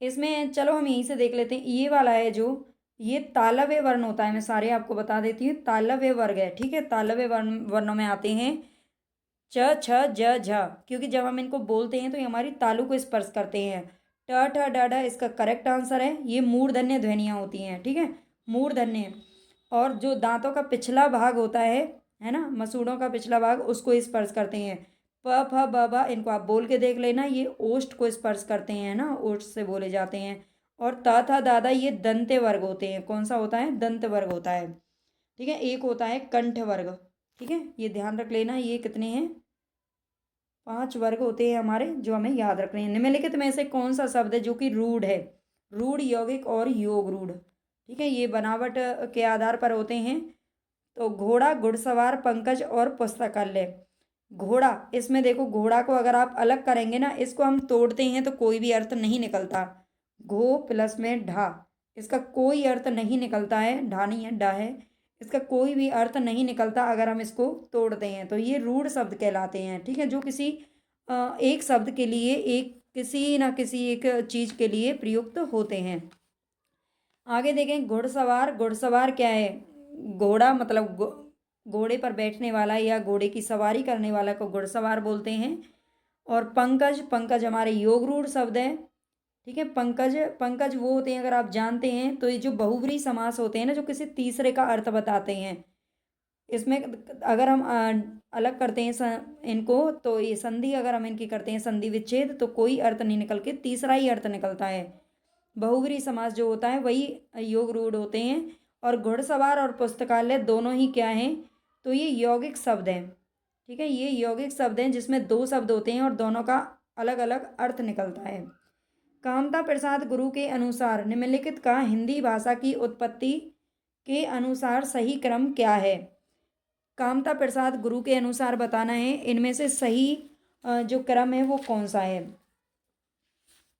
B: इसमें चलो हम यहीं से देख लेते हैं, ये वाला है जो ये तालव्य वर्ण होता है, मैं सारे आपको बता देती हूँ, तालव्य वर्ग है। ठीक है, तालव्य वर्णों में आते हैं च, छ, ज, झ, क्योंकि जब हम इनको बोलते हैं तो ये हमारी तालु को स्पर्श करते हैं। ट, ठ, ड, ढ इसका करेक्ट आंसर है, ये मूर्धन्य ध्वनियाँ होती हैं। ठीक है, मूर्धन्य। और जो दांतों का पिछला भाग होता है ना, मसूड़ों का पिछला भाग, उसको स्पर्श करते हैं। प, फ, ब, भ इनको आप बोल के देख लेना, ये ओष्ठ को स्पर्श करते हैं ना, ओष्ठ से बोले जाते हैं। और त, थ, दादा ये दंत्य वर्ग होते हैं। कौन सा होता है? दंत वर्ग होता है। ठीक है, एक होता है कंठ वर्ग। ठीक है, ये ध्यान रख लेना, ये कितने हैं? 5 वर्ग होते हैं हमारे, जो हमें याद रखने हैं। निम्नलिखित में से कौन सा शब्द है जो कि रूढ़ है? रूढ़, यौगिक और योग रूढ़। ठीक है, ये बनावट के आधार पर होते हैं। तो घोड़ा, घुड़सवार, पंकज और पुस्तकालय। घोड़ा, इसमें देखो घोड़ा को अगर आप अलग करेंगे ना, इसको हम तोड़ते हैं तो कोई भी अर्थ नहीं निकलता। घो प्लस में ढा, इसका कोई अर्थ नहीं निकलता है, ढा नहीं है डा है। इसका कोई भी अर्थ नहीं निकलता अगर हम इसको तोड़ते हैं, तो ये रूढ़ शब्द कहलाते हैं। ठीक है, जो किसी एक शब्द के लिए, एक किसी ना किसी एक चीज के लिए प्रयुक्त होते हैं। आगे देखें, घुड़सवार। घुड़सवार क्या है? घोड़ा मतलब घोड़े पर बैठने वाला या घोड़े की सवारी करने वाला को घुड़सवार बोलते हैं। और पंकज, पंकज हमारे योग रूढ़ शब्द है। ठीक है, पंकज, पंकज वो होते हैं, अगर आप जानते हैं तो ये जो बहुव्रीहि समास होते हैं ना, जो किसी तीसरे का अर्थ बताते हैं, इसमें अगर हम अलग करते हैं इनको, तो ये संधि अगर हम इनकी करते हैं संधि विच्छेद, तो कोई अर्थ नहीं निकल के तीसरा ही अर्थ निकलता है। बहुव्रीहि समास जो होता है वही योग रूढ़ होते हैं। और घुड़सवार और पुस्तकालय दोनों ही क्या हैं? तो ये यौगिक शब्द हैं। ठीक है, ये यौगिक शब्द हैं जिसमें 2 शब्द होते हैं और दोनों का अलग अलग अर्थ निकलता है। कामता प्रसाद गुरु के अनुसार निम्नलिखित का हिंदी भाषा की उत्पत्ति के अनुसार सही क्रम क्या है? कामता प्रसाद गुरु के अनुसार बताना है इनमें से सही जो क्रम है वो कौन सा है।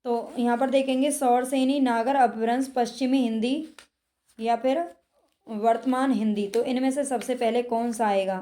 B: तो यहाँ पर देखेंगे सौरसेनी, नागर अपभ्रंश, पश्चिमी हिंदी या फिर वर्तमान हिंदी। तो इनमें से सबसे पहले कौन सा आएगा?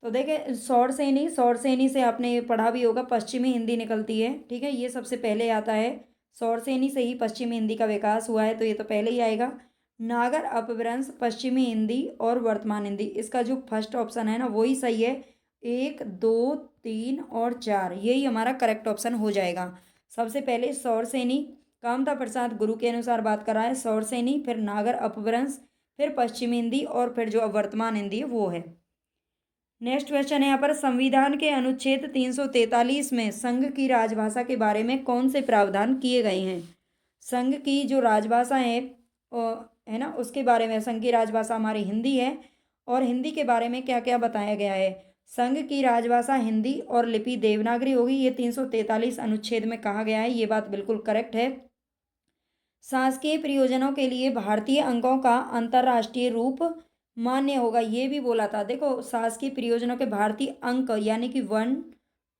B: तो देखें, सौरसेनी, सौरसेनी से आपने पढ़ा भी होगा, पश्चिमी हिंदी निकलती है। ठीक है, ये सबसे पहले आता है, सौरसेनी से ही पश्चिमी हिंदी का विकास हुआ है, तो ये तो पहले ही आएगा। नागर अपभ्रंश, पश्चिमी हिंदी और वर्तमान हिंदी, इसका जो फर्स्ट ऑप्शन है ना वही सही है। 1, 2, 3 और 4 यही हमारा करेक्ट ऑप्शन हो जाएगा। सबसे पहले सौरसेनी, कामता प्रसाद गुरु के अनुसार बात कर रहा है, सौरसेनी, फिर नागर अपभ्रंश, फिर पश्चिमी हिंदी और फिर जो अब वर्तमान हिंदी है वो है। नेक्स्ट क्वेश्चन है यहाँ पर, संविधान के अनुच्छेद 343 में संघ की राजभाषा के बारे में कौन से प्रावधान किए गए हैं? संघ की जो राजभाषा है ना, उसके बारे में। संघ की राजभाषा हमारी हिंदी है, और हिंदी के बारे में क्या क्या बताया गया है। संघ की राजभाषा हिंदी और लिपि देवनागरी होगी, ये 343 अनुच्छेद में कहा गया है, ये बात बिल्कुल करेक्ट है। शासकीय प्रयोजनों के लिए भारतीय अंकों का अंतर्राष्ट्रीय रूप मान्य होगा, ये भी बोला था। देखो, शासकीय प्रयोजनों के भारतीय अंक यानी कि 1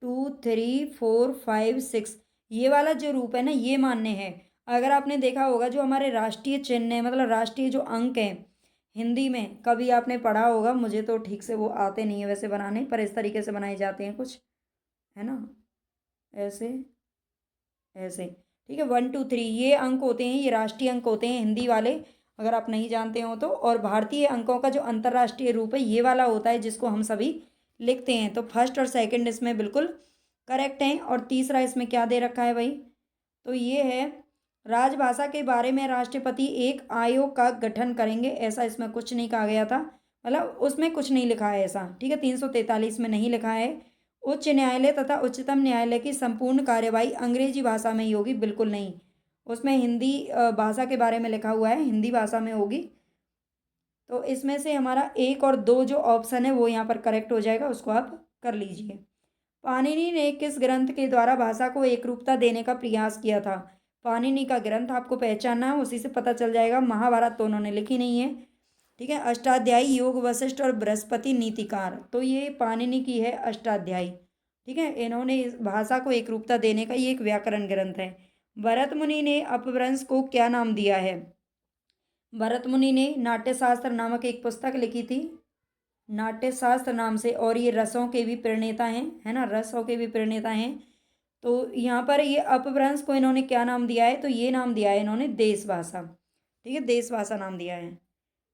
B: 2 3 4 5 6, ये वाला जो रूप है ना, ये मान्य है। अगर आपने देखा होगा, जो हमारे राष्ट्रीय चिन्ह है, मतलब राष्ट्रीय जो अंक हैं हिंदी में, कभी आपने पढ़ा होगा, मुझे तो ठीक से वो आते नहीं है वैसे बनाने, पर इस तरीके से बनाए जाते हैं कुछ, है ना, ऐसे ऐसे। ठीक है, 1 2 3 ये अंक होते हैं, ये राष्ट्रीय अंक होते हैं हिंदी वाले, अगर आप नहीं जानते हो तो। और भारतीय अंकों का जो अंतर्राष्ट्रीय रूप है, ये वाला होता है जिसको हम सभी लिखते हैं। तो फर्स्ट और सेकंड इसमें बिल्कुल करेक्ट हैं। और तीसरा इसमें क्या दे रखा है भाई, तो ये है राजभाषा के बारे में राष्ट्रपति एक आयोग का गठन करेंगे, ऐसा इसमें कुछ नहीं कहा गया था, मतलब उसमें कुछ नहीं लिखा है ऐसा। ठीक है, 343 में नहीं लिखा है। उच्च न्यायालय तथा उच्चतम न्यायालय की संपूर्ण कार्यवाही अंग्रेजी भाषा में ही होगी, बिल्कुल नहीं, उसमें हिंदी भाषा के बारे में लिखा हुआ है, हिंदी भाषा में होगी। तो इसमें से हमारा 1 और 2 जो ऑप्शन है वो यहाँ पर करेक्ट हो जाएगा, उसको आप कर लीजिए। पाणिनि ने किस ग्रंथ के द्वारा भाषा को एकरूपता देने का प्रयास किया था। पाणिनि का ग्रंथ आपको पहचानना है, उसी से पता चल जाएगा। महाभारत तो उन्होंने लिखी नहीं है। ठीक है, अष्टाध्यायी, योग वशिष्ठ और बृहस्पति नीतिकार, तो ये पाणिनि की है अष्टाध्यायी। ठीक है, इन्होंने इस भाषा को एकरूपता देने का ये एक व्याकरण ग्रंथ है। भरत मुनि ने अपभ्रंश को क्या नाम दिया है। भरत मुनि ने नाट्यशास्त्र नामक एक पुस्तक लिखी थी, नाट्यशास्त्र नाम से, और ये रसों के भी प्रणेता हैं, है ना, रसों के भी प्रणेता हैं। तो यहाँ पर ये अपभ्रंश को इन्होंने क्या नाम दिया है, तो ये नाम दिया है इन्होंने देश भाषा। ठीक है, देश भाषा नाम दिया है।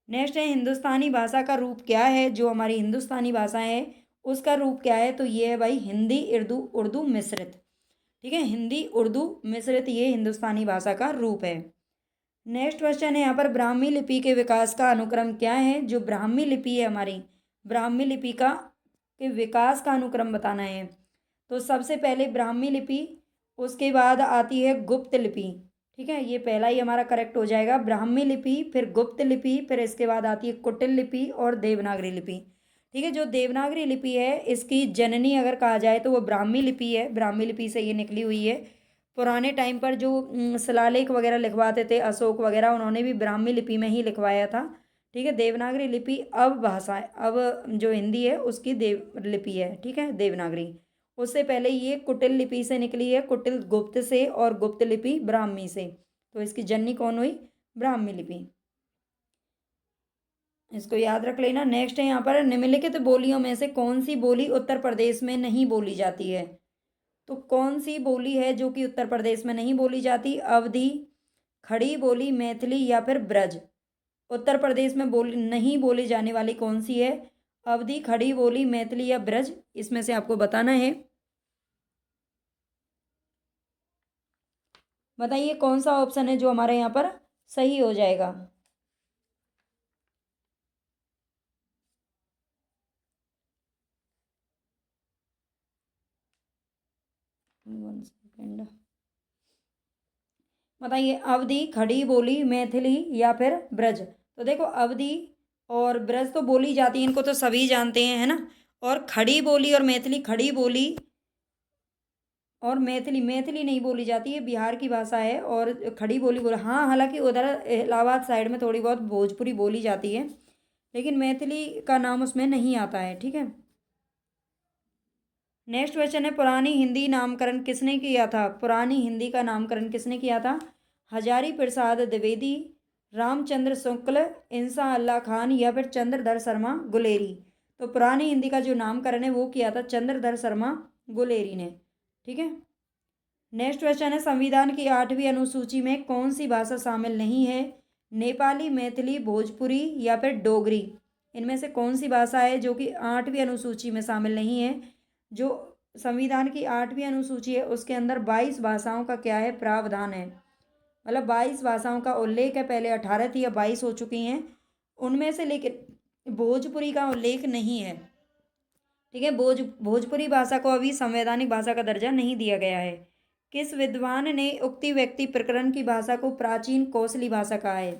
B: नेक्स्ट है हिंदुस्तानी भाषा का रूप क्या है। जो हमारी हिंदुस्तानी भाषा है उसका रूप क्या है, तो ये है भाई हिंदी, उर्दू, उर्दू मिश्रित। ठीक है, हिंदी उर्दू मिश्रित, ये हिंदुस्तानी भाषा का रूप है। नेक्स्ट क्वेश्चन है यहाँ पर, ब्राह्मी लिपि के विकास का अनुक्रम क्या है। जो ब्राह्मी लिपि है हमारी, ब्राह्मी लिपि का के विकास का अनुक्रम बताना है। तो सबसे पहले ब्राह्मी लिपि, उसके बाद आती है गुप्त लिपि। ठीक है, ये पहला ही हमारा करेक्ट हो जाएगा, ब्राह्मी लिपि, फिर गुप्त लिपि, फिर इसके बाद आती है कुटिल लिपि और देवनागरी लिपि। ठीक है, जो देवनागरी लिपि है इसकी जननी अगर कहा जाए तो वो ब्राह्मी लिपि है, ब्राह्मी लिपि से ये निकली हुई है। पुराने टाइम पर जो शिलालेख वगैरह लिखवाते थे, अशोक वगैरह, उन्होंने भी ब्राह्मी लिपि में ही लिखवाया था। ठीक है, देवनागरी लिपि अब भाषा है, अब जो हिंदी है उसकी देव लिपि है। ठीक है, देवनागरी। उससे पहले ये कुटिल लिपि से निकली है, कुटिल गुप्त से, और गुप्त लिपि ब्राह्मी से। तो इसकी जननी कौन हुई, ब्राह्मी लिपि, इसको याद रख लेना। नेक्स्ट है यहाँ पर, निम्नलिखित बोलियों में से कौन सी बोली उत्तर प्रदेश में नहीं बोली जाती है। तो कौन सी बोली है जो कि उत्तर प्रदेश में नहीं बोली जाती। अवधी, खड़ी बोली, मैथिली या फिर ब्रज। उत्तर प्रदेश में नहीं बोली जाने वाली कौन सी है, अवधी, खड़ी बोली, मैथिली या ब्रज, इसमें से आपको बताना है। बताइए कौन सा ऑप्शन है जो हमारे यहाँ पर सही हो जाएगा। वन सेकेंड, बताइए, अवधी, खड़ी बोली, मैथिली या फिर ब्रज। तो देखो, अवधी और ब्रज तो बोली जाती है, इनको तो सभी जानते हैं, है ना। और खड़ी बोली और मैथिली, खड़ी बोली और मैथिली, मैथिली नहीं बोली जाती है, बिहार की भाषा है। और खड़ी बोली बोला, हाँ, हालांकि उधर इलाहाबाद साइड में थोड़ी बहुत भोजपुरी बोली जाती है, लेकिन मैथिली का नाम उसमें नहीं आता है। ठीक है, नेक्स्ट क्वेश्चन है, पुरानी हिंदी नामकरण किसने किया था। पुरानी हिंदी का नामकरण किसने किया था। हजारी प्रसाद द्विवेदी, रामचंद्र शुक्ल, इंसा अल्लाह खान या फिर चंद्रधर शर्मा गुलेरी। तो पुरानी हिंदी का जो नामकरण है वो किया था चंद्रधर शर्मा गुलेरी ने। ठीक है, नेक्स्ट क्वेश्चन है, संविधान की 8वीं अनुसूची में कौन सी भाषा शामिल नहीं है। नेपाली, मैथिली, भोजपुरी या फिर डोगरी, इनमें से कौन सी भाषा है जो कि 8वीं अनुसूची में शामिल नहीं है। जो संविधान की 8वीं अनुसूची है उसके अंदर 22 भाषाओं का क्या है, प्रावधान है, मतलब 22 भाषाओं का उल्लेख है। पहले 18 थी, अब 22 हो चुकी हैं उनमें से, लेकिन भोजपुरी का उल्लेख नहीं है। ठीक है, भोजपुरी भाषा को अभी संवैधानिक भाषा का दर्जा नहीं दिया गया है। किस विद्वान ने उक्ति व्यक्ति प्रकरण की भाषा को प्राचीन कौशली भाषा कहा है?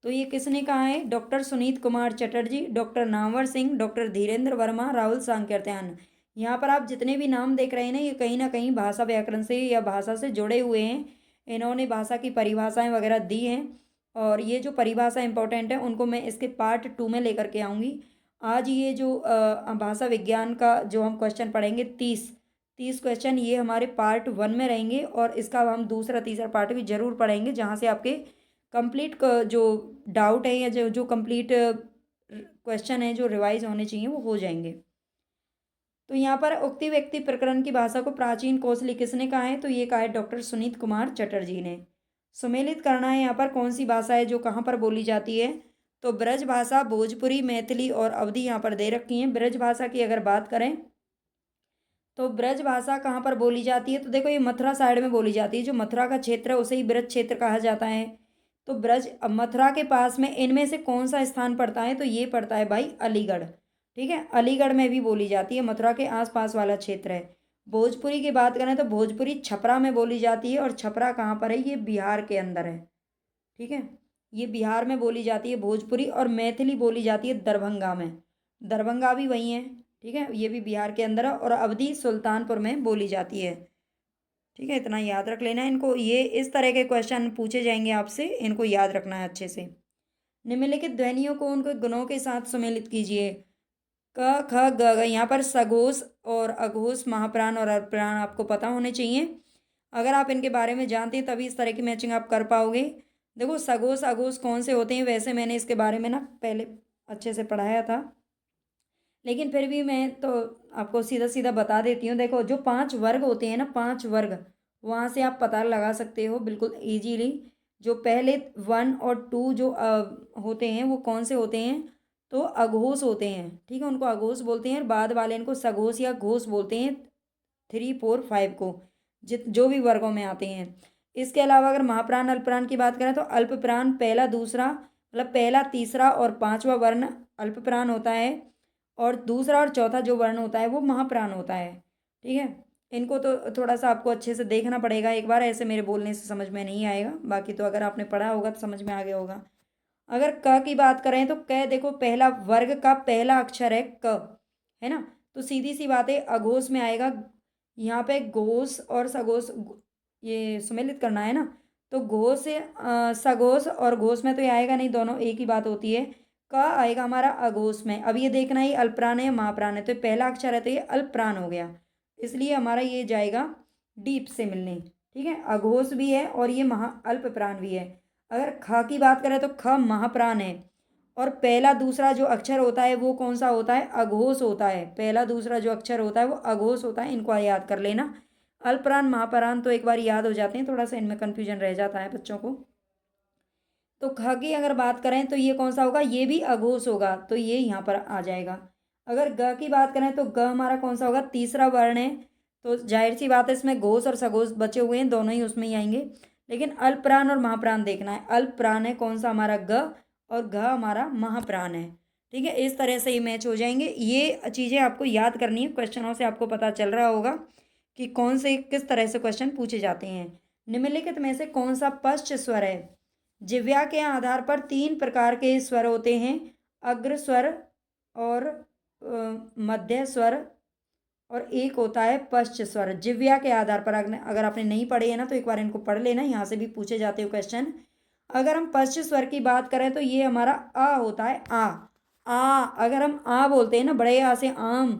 B: तो ये किसने कहा है? Doctor Sunit Kumar Chatterjee, doctor Namvar Singh, doctor Dhirendra Verma, Rahul Sankrityayan. यहाँ पर आप जितने भी नाम देख रहे हैं ना, ये कहीं ना कहीं भाषा व्याकरण से या भाषा से जुड़े हुए हैं। इन्होंने भाषा की परिभाषाएं वगैरह दी हैं, और ये जो परिभाषा इंपॉर्टेंट है उनको मैं इसके पार्ट 2 में लेकर के आऊँगी। आज ये जो भाषा विज्ञान का जो हम क्वेश्चन पढ़ेंगे, 30 क्वेश्चन, ये हमारे पार्ट 1 में रहेंगे, और इसका हम दूसरा तीसरा पार्ट भी जरूर पढ़ेंगे, जहाँ से आपके कंप्लीट जो डाउट है या जो जो कंप्लीट क्वेश्चन है जो रिवाइज होने चाहिए वो हो जाएंगे। तो यहाँ पर उक्ति व्यक्ति प्रकरण की भाषा को प्राचीन कौशली किसने कहा है? तो ये कहा है डॉक्टर सुनीत कुमार चटर्जी ने। सुमेलित करना है यहाँ पर कौन सी भाषा है जो कहाँ पर बोली जाती है? तो ब्रज भाषा, भोजपुरी, मैथिली और अवधी यहाँ पर दे रखी हैं। ब्रज भाषा की अगर बात करें तो ब्रज भाषा कहाँ पर बोली जाती है? तो देखो, ये मथुरा साइड में बोली जाती है। जो मथुरा का क्षेत्र है उसे ही ब्रज क्षेत्र कहा जाता है। तो ब्रज मथुरा के पास में इनमें से कौन सा स्थान पड़ता है? तो ये पड़ता है भाई अलीगढ़। ठीक है, अलीगढ़ में भी बोली जाती है, मथुरा के आसपास वाला क्षेत्र है। भोजपुरी की बात करें तो भोजपुरी छपरा में बोली जाती है, और छपरा कहाँ पर है? ये बिहार के अंदर है। ठीक है, ये बिहार में बोली जाती है भोजपुरी। और मैथिली बोली जाती है दरभंगा में, दरभंगा भी वही है। ठीक है, ये भी बिहार के अंदर है। और अवधी सुल्तानपुर में बोली जाती है। ठीक है, इतना याद रख लेना इनको। ये इस तरह के क्वेश्चन पूछे जाएंगे आपसे, इनको याद रखना है अच्छे से। निम्नलिखित ध्वनियों को उनके गुणों के साथ सम्मिलित कीजिए। क ख ग घ। यहाँ पर सघोष और अघोष, महाप्राण और अल्पप्राण आपको पता होने चाहिए। अगर आप इनके बारे में जानते हैं तभी इस तरह की मैचिंग आप कर पाओगे। देखो, सघोष अघोष कौन से होते हैं, वैसे मैंने इसके बारे में ना पहले अच्छे से पढ़ाया था, लेकिन फिर भी मैं तो आपको सीधा सीधा बता देती हूँ। देखो, जो 5 वर्ग होते हैं ना, 5 वर्ग, वहाँ से आप पता लगा सकते हो बिल्कुल इजीली। जो पहले 1 और 2 जो होते हैं वो कौन से होते हैं? तो अघोष होते हैं। ठीक है, उनको अघोष बोलते हैं। और बाद वाले इनको सघोष या घोष बोलते हैं, 3 4 5 को, जो भी वर्गों में आते हैं। इसके अलावा अगर महाप्राण अल्पप्राण की बात करें तो अल्पप्राण पहला दूसरा, मतलब पहला तीसरा और पांचवा वर्ण अल्पप्राण होता है, और दूसरा और चौथा जो वर्ण होता है वो महाप्राण होता है। ठीक है, इनको तो थोड़ा सा आपको अच्छे से देखना पड़ेगा एक बार, ऐसे मेरे बोलने से समझ में नहीं आएगा। बाकी तो अगर आपने पढ़ा होगा तो समझ में आ गया होगा। अगर क की बात करें तो क, देखो, पहला वर्ग का पहला अक्षर है क, है ना? तो सीधी सी बात है, अघोष में आएगा। यहाँ पे घोष और सघोष ये सम्मिलित करना है ना, तो घोष सघोष और घोष में तो ये आएगा नहीं, दोनों एक ही बात होती है। क आएगा हमारा अघोष में। अब ये देखना ही अल्पप्राण है या महाप्राण है, तो पहला अक्षर है तो ये अल्पप्राण हो गया, इसलिए हमारा ये जाएगा डीप से मिलने। ठीक है, अघोष भी है और ये अल्पप्राण भी है। अगर ख की बात करें तो ख महाप्राण है, और पहला दूसरा जो अक्षर होता है वो कौन सा होता है? अघोष होता है। पहला दूसरा जो अक्षर होता है वो अघोष होता है, इनको याद कर लेना। अल्पप्राण महाप्राण तो एक बार याद हो जाते हैं, थोड़ा सा इनमें कन्फ्यूजन रह जाता है बच्चों को। तो ख की अगर बात करें तो ये कौन सा होगा? ये भी अघोष होगा, तो ये यहाँ पर आ जाएगा। अगर ग की बात करें तो ग हमारा कौन सा होगा? तीसरा वर्ण है, तो जाहिर सी बात है इसमें घोष और सघोष बचे हुए हैं, दोनों ही उसमें ही आएंगे। लेकिन अल्पप्राण और महाप्राण देखना है। अल्पप्राण है कौन सा? हमारा ग, और घ हमारा महाप्राण है। ठीक है, इस तरह से ये मैच हो जाएंगे। ये चीज़ें आपको याद करनी है। क्वेश्चनों से आपको पता चल रहा होगा कि कौन से किस तरह से क्वेश्चन पूछे जाते हैं। निम्नलिखित में से कौन सा पश्च स्वर है? जिह्वा के आधार पर 3 प्रकार के स्वर होते हैं, अग्र स्वर और मध्य स्वर, और एक होता है पश्च स्वर। जिह्वा के आधार पर अगर आपने नहीं पढ़े है ना तो एक बार इनको पढ़ लेना, यहाँ से भी पूछे जाते हो क्वेश्चन। अगर हम पश्च स्वर की बात करें तो ये हमारा आ होता है। आ अगर हम आ बोलते हैं ना, बड़े आ से आम,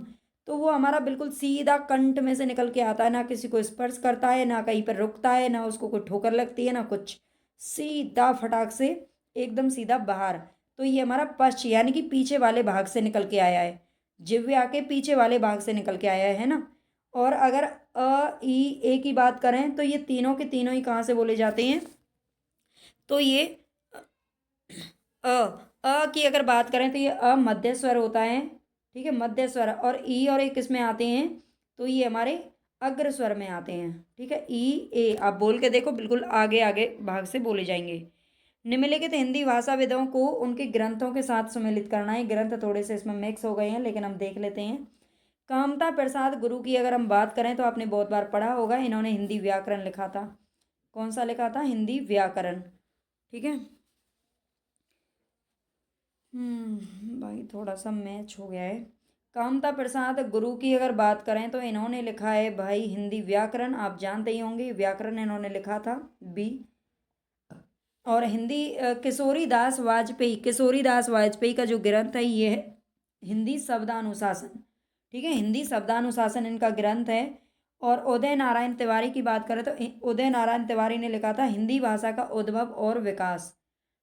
B: तो वो हमारा बिल्कुल सीधा कंठ में से निकल के आता है, ना किसी को स्पर्श करता है, ना कहीं पर रुकता है, ना उसको कोई ठोकर लगती है, ना कुछ, सीधा फटाक से एकदम सीधा बाहर। तो ये हमारा पश्च यानी कि पीछे वाले भाग से निकल के आया है, जिह्वा के पीछे वाले भाग से निकल के आया है ना। और अगर अ ई ए की बात करें तो ये तीनों के तीनों ही कहाँ से बोले जाते हैं? तो ये की अगर बात करें तो ये मध्य स्वर होता है। ठीक है, मध्य स्वर। और ई और ए किस में आते हैं? तो ये हमारे अग्र स्वर में आते हैं। ठीक है, ई ए आप बोल के देखो, बिल्कुल आगे आगे भाग से बोले जाएंगे। निम्नलिखित हिंदी भाषाविदों को उनके ग्रंथों के साथ सम्मिलित करना है। ग्रंथ थोड़े से इसमें मिक्स हो गए हैं, लेकिन हम देख लेते हैं। कामता प्रसाद गुरु की अगर हम बात करें तो आपने बहुत बार पढ़ा होगा, इन्होंने हिंदी व्याकरण लिखा था। कौन सा लिखा था? हिंदी व्याकरण। ठीक है। भाई थोड़ा सा मैच हो गया है। कामता प्रसाद गुरु की अगर बात करें तो इन्होंने लिखा है भाई हिंदी व्याकरण, आप जानते ही होंगे व्याकरण इन्होंने लिखा था, बी। और हिंदी किशोरी दास वाजपेयी, किशोरी दास वाजपेयी का जो ग्रंथ है ये है हिंदी शब्दानुशासन। ठीक है, हिंदी शब्दानुशासन इनका ग्रंथ है। और उदय नारायण तिवारी की बात करें तो उदय नारायण तिवारी ने लिखा था हिंदी भाषा का उद्भव और विकास।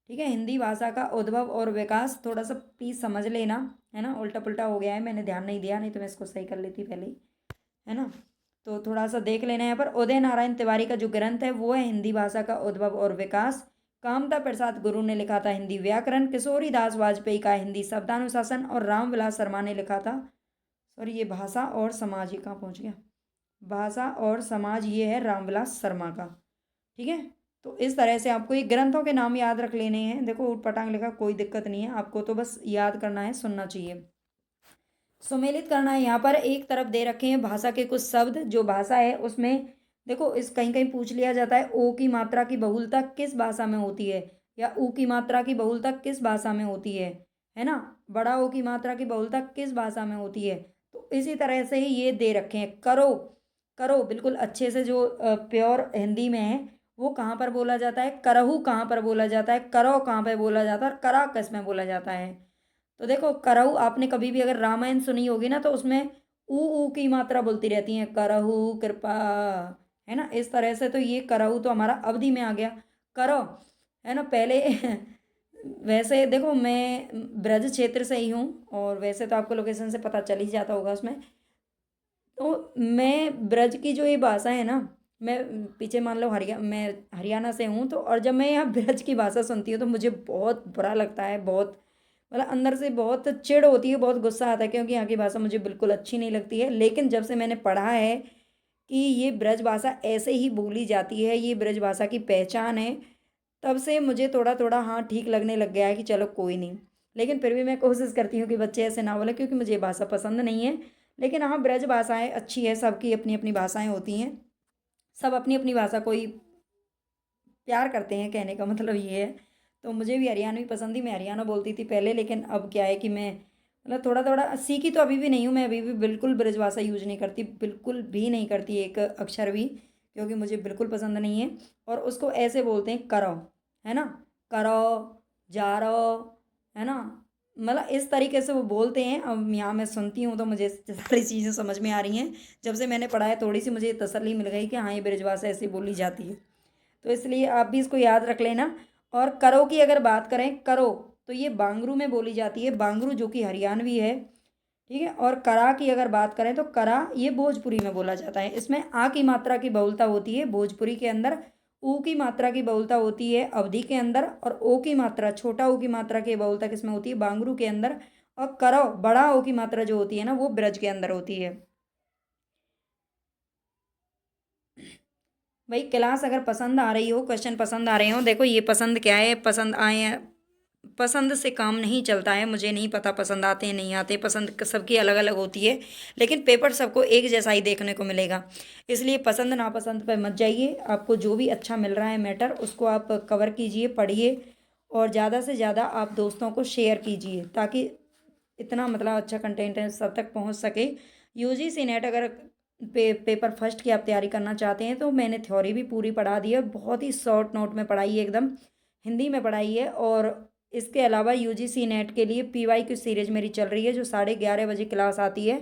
B: ठीक है, हिंदी भाषा का उद्भव और विकास, थोड़ा सा प्लीज समझ लेना, है ना, उल्टा पुल्टा हो गया है, मैंने ध्यान नहीं दिया, नहीं तो मैं इसको सही कर लेती पहले ही, है ना। तो थोड़ा सा देख लेना यहाँ पर, उदय नारायण तिवारी का जो ग्रंथ है वो है हिंदी भाषा का उद्भव और विकास। कामता प्रसाद गुरु ने लिखा था हिंदी व्याकरण, किशोरी दास वाजपेयी का हिंदी शब्दानुशासन, और रामविलास शर्मा ने लिखा था, सॉरी ये भाषा और समाज, ये कहाँ पहुँच गया, भाषा और समाज, ये है रामविलास शर्मा का। ठीक है, तो इस तरह से आपको ये ग्रंथों के नाम याद रख लेने हैं। देखो ऊट पटांग लिखा, कोई दिक्कत नहीं है, आपको तो बस याद करना है, सुनना चाहिए, सुमेलित करना है। यहाँ पर एक तरफ दे रखे हैं भाषा के कुछ शब्द, जो भाषा है उसमें देखो, इस कहीं कहीं पूछ लिया जाता है ओ की मात्रा की बहुलता किस भाषा में होती है, या ऊ की मात्रा की बहुलता किस भाषा में होती है ना, बड़ा ओ की मात्रा की बहुलता किस भाषा में होती है। तो इसी तरह से ही ये दे रखे हैं। करो, करो बिल्कुल अच्छे से जो प्योर हिंदी में है वो कहाँ पर बोला जाता है, करहू कहाँ पर बोला जाता है, करो कहाँ पर बोला जाता है, और करा किस में बोला जाता है। तो देखो करहु, आपने कभी भी अगर रामायण सुनी होगी ना तो उसमें ऊ की मात्रा बोलती रहती है, करहु कृपा, है ना, इस तरह से। तो ये करहु तो हमारा अवधि में आ गया, करो, है ना, पहले वैसे देखो मैं ब्रज क्षेत्र से ही हूँ, और वैसे तो आपको लोकेशन से पता चल ही जाता होगा उसमें। तो मैं ब्रज की जो ये भाषा है ना, मैं पीछे मान लो मैं हरियाणा से हूँ, तो और जब मैं यहाँ ब्रज की भाषा सुनती हूँ तो मुझे बहुत बुरा लगता है, बहुत मतलब अंदर से बहुत चिढ़ होती है, बहुत गुस्सा आता है, क्योंकि यहाँ की भाषा मुझे बिल्कुल अच्छी नहीं लगती है। लेकिन जब से मैंने पढ़ा है कि ये ब्रज भाषा ऐसे ही बोली जाती है, ये ब्रज भाषा की पहचान है, तब से मुझे थोड़ा थोड़ा हाँ ठीक लगने लग गया है कि चलो कोई नहीं। लेकिन फिर भी मैं कोशिश करती हूँ कि बच्चे ऐसे ना बोले, क्योंकि मुझे ये भाषा पसंद नहीं है। लेकिन हाँ ब्रज भाषाएं अच्छी है, सबकी अपनी अपनी भाषाएं होती हैं, सब अपनी अपनी भाषा को ही प्यार करते हैं, कहने का मतलब ये है। तो मुझे भी हरियाणवी पसंद थी, मैं हरियाणा बोलती थी पहले, लेकिन अब क्या है कि मैं मतलब थोड़ा थोड़ा सीखी तो अभी भी नहीं हूँ, मैं अभी भी बिल्कुल ब्रजभाषा यूज नहीं करती, बिल्कुल भी नहीं करती एक अक्षर भी, क्योंकि मुझे बिल्कुल पसंद नहीं है। और उसको ऐसे बोलते हैं करो, है ना, करो, जा रहो, है ना, मतलब इस तरीके से वो बोलते हैं। अब यहाँ मैं सुनती हूँ तो मुझे सारी चीज़ें समझ में आ रही हैं, जब से मैंने पढ़ा है थोड़ी सी मुझे तसल्ली मिल गई कि हाँ ये ब्रजभाषा ऐसी बोली जाती है। तो इसलिए आप भी इसको याद रख लेना। और करो की अगर बात करें, करो तो ये बांगरू में बोली जाती है, बांगरू जो कि हरियाणवी है। ठीक है, और करा की अगर बात करें तो करा ये भोजपुरी में बोला जाता है, इसमें आ की मात्रा की बहुलता होती है भोजपुरी के अंदर, ऊ की मात्रा की बहुलता होती है अवधि के अंदर, और ओ की मात्रा, छोटा ओ की मात्रा की बहुलता किसमें होती है, बांगरू के अंदर। और करो, बड़ा ओ की मात्रा जो होती है ना वो ब्रज के अंदर होती है। भाई क्लास अगर पसंद आ रही हो, क्वेश्चन पसंद आ रहे हो, देखो ये पसंद क्या है, पसंद आए हैं, पसंद से काम नहीं चलता है, मुझे नहीं पता पसंद आते हैं नहीं आते, पसंद सबकी अलग अलग होती है, लेकिन पेपर सबको एक जैसा ही देखने को मिलेगा। इसलिए पसंद नापसंद पर मत जाइए, आपको जो भी अच्छा मिल रहा है मैटर उसको आप कवर कीजिए, पढ़िए, और ज़्यादा से ज़्यादा आप दोस्तों को शेयर कीजिए, ताकि इतना मतलब अच्छा कंटेंट है सब तक पहुंच सके। यूजीसी नेट अगर पेपर फर्स्ट की आप तैयारी करना चाहते हैं तो मैंने थ्योरी भी पूरी पढ़ा दी है, बहुत ही शॉर्ट नोट में पढ़ाई है, एकदम हिंदी में पढ़ाई है। और इसके अलावा यूजीसी नेट के लिए पीवाई की सीरीज मेरी चल रही है, जो 11:30 बजे क्लास आती है,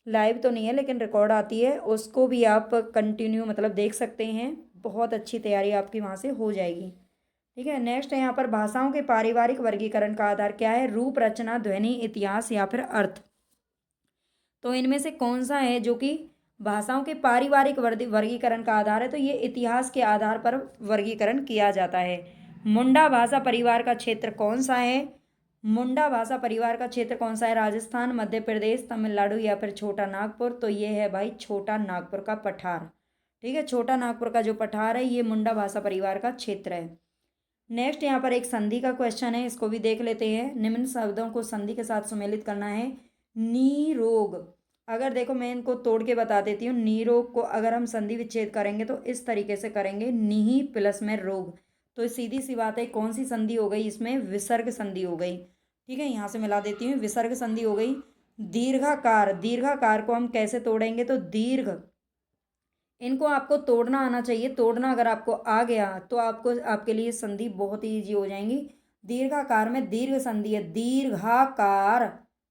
B: लाइव तो नहीं है लेकिन रिकॉर्ड आती है, उसको भी आप कंटिन्यू मतलब देख सकते हैं, बहुत अच्छी तैयारी आपकी वहाँ से हो जाएगी। ठीक है, नेक्स्ट है यहाँ पर भाषाओं के पारिवारिक वर्गीकरण का आधार क्या है, रूप, रचना, ध्वनि, इतिहास या फिर अर्थ। तो इनमें से कौन सा है जो कि भाषाओं के पारिवारिक वर्गीकरण का आधार है, तो ये इतिहास के आधार पर वर्गीकरण किया जाता है। मुंडा भाषा परिवार का क्षेत्र कौन सा है, मुंडा भाषा परिवार का क्षेत्र कौन सा है, राजस्थान, मध्य प्रदेश, तमिलनाडु या फिर छोटा नागपुर। तो ये है भाई छोटा नागपुर का पठार। ठीक है, छोटा नागपुर का जो पठार है ये मुंडा भाषा परिवार का क्षेत्र है। नेक्स्ट यहाँ पर एक संधि का क्वेश्चन है, इसको भी देख लेते हैं। निम्न शब्दों को संधि के साथ सुमेलित करना है। निरोग, अगर देखो मैं इनको तोड़ के बता देती हूँ, नीरोग को अगर हम संधि विच्छेद करेंगे तो इस तरीके से करेंगे, निही प्लस में रोग। तो सीधी सी बात है, कौन सी संधि हो गई इसमें? विसर्ग संधि हो गई। ठीक है, यहाँ से मिला देती हूँ, विसर्ग संधि हो गई। दीर्घाकार, दीर्घाकार को हम कैसे तोड़ेंगे? तो दीर्घ, इनको आपको तोड़ना आना चाहिए। तोड़ना अगर आपको आ गया तो आपको, आपके लिए संधि बहुत ही ईजी हो जाएंगी। दीर्घाकार में दीर्घ संधि है, दीर्घाकार।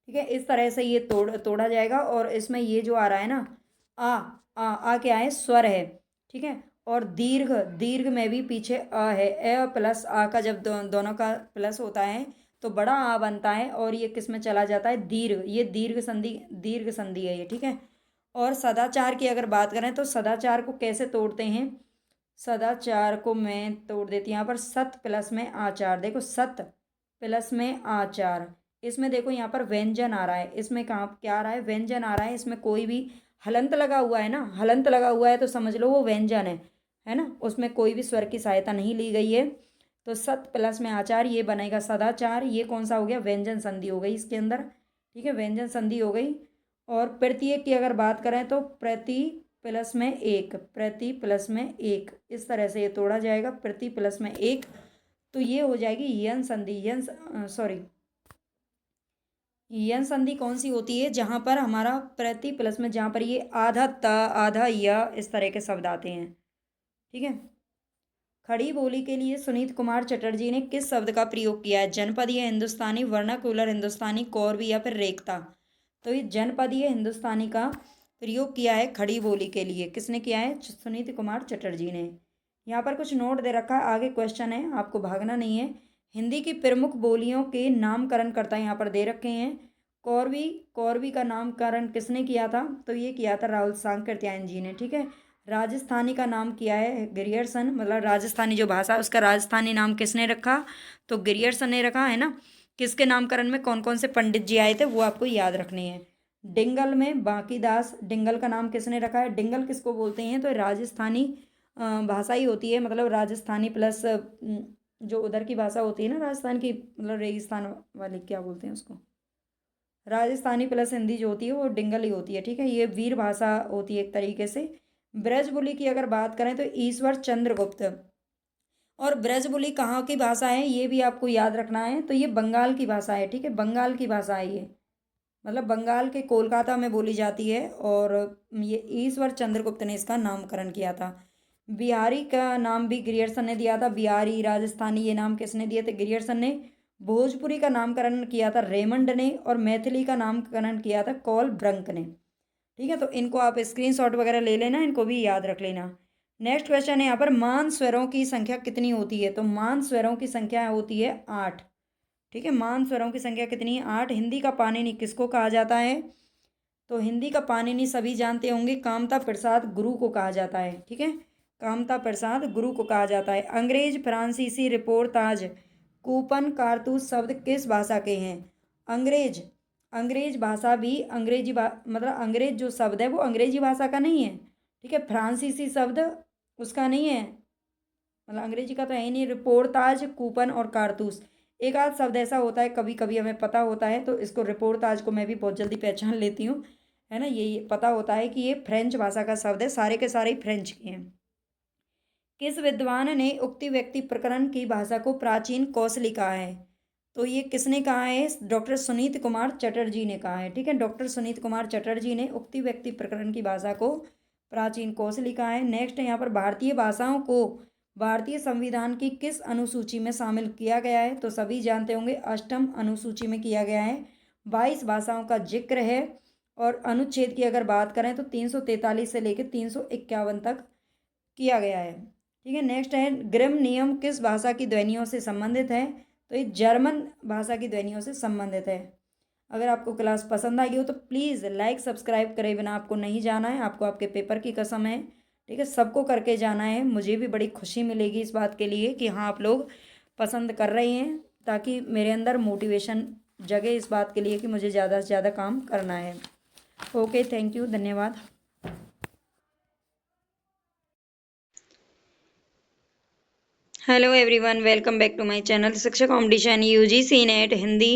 B: ठीक है, इस तरह से ये तोड़ा जाएगा। और इसमें ये जो आ रहा है ना, आ क्या है? स्वर है। ठीक है, और दीर्घ, दीर्घ में भी पीछे अ है। ए प्लस आ का जब दोनों का प्लस होता है तो बड़ा आ बनता है, और ये किस में चला जाता है? दीर्घ। ये दीर्घ संधि, दीर्घ संधि है ये। ठीक है, और सदाचार की अगर बात करें तो सदाचार को कैसे तोड़ते हैं? सदाचार को मैं तोड़ देती हूँ यहाँ पर, सत प्लस में आचार। देखो, सत प्लस में आचार, इसमें देखो यहाँ पर व्यंजन आ रहा है। इसमें कहाँ क्या आ रहा है? व्यंजन आ रहा है। इसमें कोई भी हलंत लगा हुआ है ना, हलंत लगा हुआ है तो समझ लो वो व्यंजन है ना, उसमें कोई भी स्वर की सहायता नहीं ली गई है। तो सत प्लस में आचार, ये बनेगा सदाचार। ये कौन सा हो गया? व्यंजन संधि हो गई इसके अंदर। ठीक है, व्यंजन संधि हो गई। और प्रत्येक की अगर बात करें तो प्रति प्लस में एक, प्रति प्लस में एक, इस तरह से ये तोड़ा जाएगा, प्रति प्लस में एक। तो ये हो जाएगी यन संधि। सॉरी, यन संधि कौन सी होती है? जहाँ पर हमारा प्रति प्लस में, जहाँ पर ये आधा त आधा य इस तरह के शब्द आते हैं। ठीक है, खड़ी बोली के लिए सुनीत कुमार चटर्जी ने किस शब्द का प्रयोग किया है? जनपदीय हिंदुस्तानी, वर्नाक्युलर हिंदुस्तानी, कौरवी या फिर रेखता? तो ये जनपदीय हिंदुस्तानी का प्रयोग किया है खड़ी बोली के लिए। किसने किया है? सुनीत कुमार चटर्जी ने। यहाँ पर कुछ नोट दे रखा है, आगे क्वेश्चन है, आपको भागना नहीं है। हिंदी की प्रमुख बोलियों के नामकरण करता यहाँ पर दे रखे हैं। कौरवी, कौरवी का नामकरण किसने किया था? तो ये किया था राहुल सांकृत्यायन जी ने। ठीक है, राजस्थानी का नाम किया है ग्रियर्सन, मतलब राजस्थानी जो भाषा है उसका राजस्थानी नाम किसने रखा? तो ग्रियर्सन ने रखा है ना। किसके नामकरण में कौन कौन से पंडित जी आए थे वो आपको याद रखने हैं। डिंगल में बांकीदास, डिंगल का नाम किसने रखा है? डिंगल किसको बोलते हैं? तो राजस्थानी भाषा ही होती है, मतलब राजस्थानी प्लस जो उधर की भाषा होती है ना राजस्थान की, मतलब रेगिस्तान वाली, क्या बोलते हैं उसको, राजस्थानी प्लस हिंदी जो होती है वो डिंगल ही होती है। ठीक है, ये वीर भाषा होती है एक तरीके से। ब्रजबुली की अगर बात करें तो ईश्वर चंद्रगुप्त। और ब्रजबुली कहाँ की भाषा है ये भी आपको याद रखना है। तो ये बंगाल की भाषा है। ठीक है, बंगाल की भाषा है ये, मतलब बंगाल के कोलकाता में बोली जाती है। और ये ईश्वर चंद्रगुप्त ने इसका नामकरण किया था। बिहारी का नाम भी ग्रियर्सन ने दिया था। बिहारी, राजस्थानी, ये नाम किसने दिए थे? ग्रियर्सन ने। भोजपुरी का नामकरण किया था रेमंड ने। और मैथिली का नामकरण किया था कॉल ब्रंक ने। ठीक है, तो इनको आप स्क्रीनशॉट वगैरह ले लेना, इनको भी याद रख लेना। नेक्स्ट क्वेश्चन है यहाँ पर, मान स्वरों की संख्या कितनी होती है? तो मान स्वरों की संख्या होती है 8। ठीक है, मान स्वरों की संख्या कितनी है? 8। हिंदी का पाणिनि किसको कहा जाता है? तो हिंदी का पाणिनि सभी जानते होंगे, कामता प्रसाद गुरु को कहा जाता है। ठीक है, कामता प्रसाद गुरु को कहा जाता है। अंग्रेज, फ्रांसीसी, रिपोर्टाज, कूपन, कारतूस शब्द किस भाषा के हैं? अंग्रेज, अंग्रेज भाषा भी मतलब अंग्रेज जो शब्द है वो अंग्रेजी भाषा का नहीं है। ठीक है, फ्रांसीसी शब्द उसका नहीं है, मतलब अंग्रेजी का तो है ही नहीं। रिपोर्टाज, कूपन और कारतूस, एक आध शब्द ऐसा होता है कभी कभी हमें पता होता है, तो इसको रिपोर्टाज को मैं भी बहुत जल्दी पहचान लेती हूँ, है ना। ये पता होता है कि ये फ्रेंच भाषा का शब्द है, सारे के सारे ही फ्रेंच के हैं। किस विद्वान ने उक्ति व्यक्ति प्रकरण की भाषा को प्राचीन कौशली कहा है? तो ये किसने कहा है? डॉक्टर सुनीत कुमार चटर्जी ने कहा है। ठीक है, डॉक्टर सुनीत कुमार चटर्जी ने उक्ति व्यक्ति प्रकरण की भाषा को प्राचीन कौशली कहा है। नेक्स्ट है यहाँ पर, भारतीय भाषाओं को भारतीय संविधान की किस अनुसूची में शामिल किया गया है? तो सभी जानते होंगे, अष्टम अनुसूची में किया गया है। 22 भाषाओं का जिक्र है। और अनुच्छेद की अगर बात करें तो 343 से लेकर 351 तक किया गया है। ठीक है, नेक्स्ट है, ग्रिम नियम किस भाषा की ध्वनियों से संबंधित है? तो ये जर्मन भाषा की ध्वनियों से संबंधित है। अगर आपको क्लास पसंद आई हो तो प्लीज़ लाइक सब्सक्राइब करे बिना आपको नहीं जाना है, आपको आपके पेपर की कसम है। ठीक है, सबको करके जाना है। मुझे भी बड़ी खुशी मिलेगी इस बात के लिए कि हाँ आप लोग पसंद कर रहे हैं, ताकि मेरे अंदर मोटिवेशन जगे इस बात के लिए कि मुझे ज़्यादा से ज़्यादा काम करना है। ओके, थैंक यू, धन्यवाद। Hello everyone, welcome back to my channel Shiksha competition UGC NET Hindi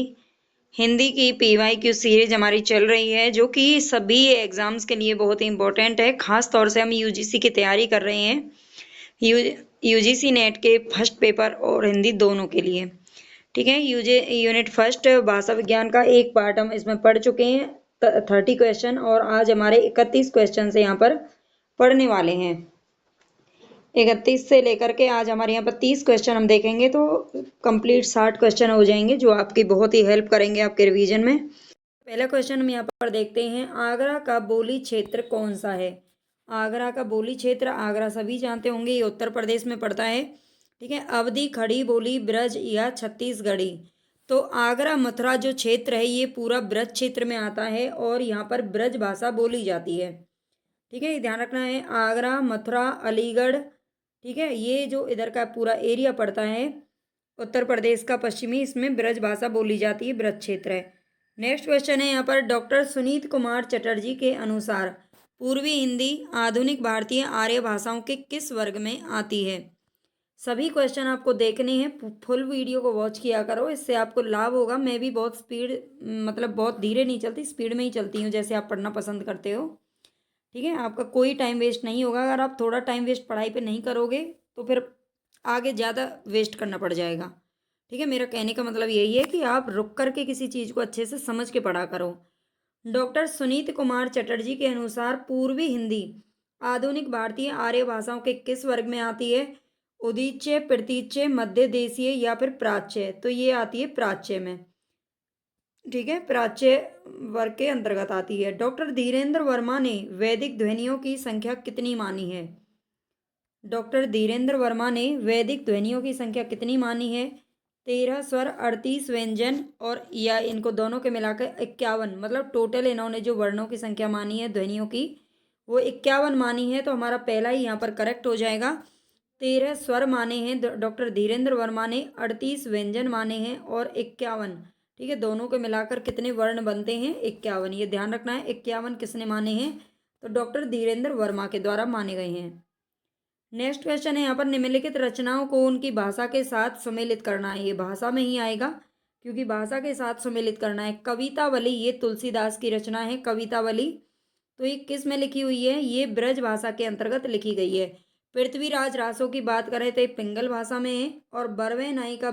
B: Hindi की PYQ सीरीज हमारी चल रही है, जो कि सभी एग्जाम्स के लिए बहुत ही इम्पोर्टेंट है। खास तौर से हम यूजीसी की तैयारी कर रहे हैं, यूजीसी नेट के फर्स्ट पेपर और हिंदी दोनों के लिए। ठीक है, यूनिट फर्स्ट भाषा विज्ञान का एक पार्ट हम इसमें पढ़ चुके हैं, 30 क्वेश्चन, और आज हमारे 31 क्वेश्चन से यहाँ पर पढ़ने वाले हैं। 31 से लेकर के आज हमारे यहाँ पर 30 क्वेश्चन हम देखेंगे, तो कंप्लीट 60 क्वेश्चन हो जाएंगे, जो आपकी बहुत ही हेल्प करेंगे आपके रिवीजन में। पहला क्वेश्चन हम यहाँ पर देखते हैं, आगरा का बोली क्षेत्र कौन सा है। आगरा का बोली क्षेत्र, आगरा सभी जानते होंगे, ये उत्तर प्रदेश में पड़ता है। ठीक है, अवधी, खड़ी बोली, ब्रज या छत्तीसगढ़ी। तो आगरा मथुरा जो क्षेत्र है ये पूरा ब्रज क्षेत्र में आता है और यहाँ पर ब्रज भाषा बोली जाती है। ठीक है, ये ध्यान रखना है, आगरा, मथुरा, अलीगढ़, ठीक है, ये जो इधर का पूरा एरिया पड़ता है उत्तर प्रदेश का पश्चिमी, इसमें ब्रज भाषा बोली जाती है, ब्रज क्षेत्र है। नेक्स्ट क्वेश्चन है यहाँ पर, डॉक्टर सुनीत कुमार चटर्जी के अनुसार पूर्वी हिंदी आधुनिक भारतीय आर्य भाषाओं के किस वर्ग में आती है। सभी क्वेश्चन आपको देखने हैं, फुल वीडियो को वॉच किया करो, इससे आपको लाभ होगा। मैं भी बहुत स्पीड, मतलब बहुत धीरे नहीं चलती, स्पीड में ही चलती हूँ, जैसे आप पढ़ना पसंद करते हो। ठीक है, आपका कोई टाइम वेस्ट नहीं होगा। अगर आप थोड़ा टाइम वेस्ट पढ़ाई पे नहीं करोगे तो फिर आगे ज़्यादा वेस्ट करना पड़ जाएगा। ठीक है, मेरा कहने का मतलब यही है कि आप रुक करके किसी चीज़ को अच्छे से समझ के पढ़ा करो। डॉक्टर सुनीत कुमार चटर्जी के अनुसार पूर्वी हिंदी आधुनिक भारतीय आर्य भाषाओं के किस वर्ग में आती है। उदीच्य, प्रतीच्य, मध्य देशीय या फिर प्राच्य। तो ये आती है प्राच्य में। ठीक है, प्राच्य वर्ग के अंतर्गत आती है। डॉक्टर धीरेन्द्र वर्मा ने वैदिक ध्वनियों की संख्या कितनी मानी है। डॉक्टर धीरेन्द्र वर्मा ने वैदिक ध्वनियों की संख्या कितनी मानी है। 13 स्वर, 38 व्यंजन, और या इनको दोनों के मिलाकर 51, मतलब टोटल इन्होंने जो वर्णों की संख्या मानी है ध्वनियों की, वो 51 मानी है। तो हमारा पहला ही यहाँ पर करेक्ट हो जाएगा। 13 स्वर माने हैं डॉक्टर धीरेन्द्र वर्मा ने, 38 व्यंजन माने हैं, और 51, ठीक है, दोनों के मिलाकर कितने वर्ण बनते हैं, 51। ये ध्यान रखना है, 51 किसने माने हैं, तो डॉक्टर धीरेन्द्र वर्मा के द्वारा माने गए हैं। नेक्स्ट क्वेश्चन है यहाँ पर, निम्नलिखित रचनाओं को उनकी भाषा के साथ सम्मिलित करना है। ये भाषा में ही आएगा, क्योंकि भाषा के साथ सम्मिलित करना है। कवितावली, ये तुलसीदास की रचना है कवितावली। तो ये किस में लिखी हुई है, ये ब्रज भाषा के अंतर्गत लिखी गई है। पृथ्वीराज रासो की बात करें तो ये पिंगल भाषा में है। और बरवे नाई का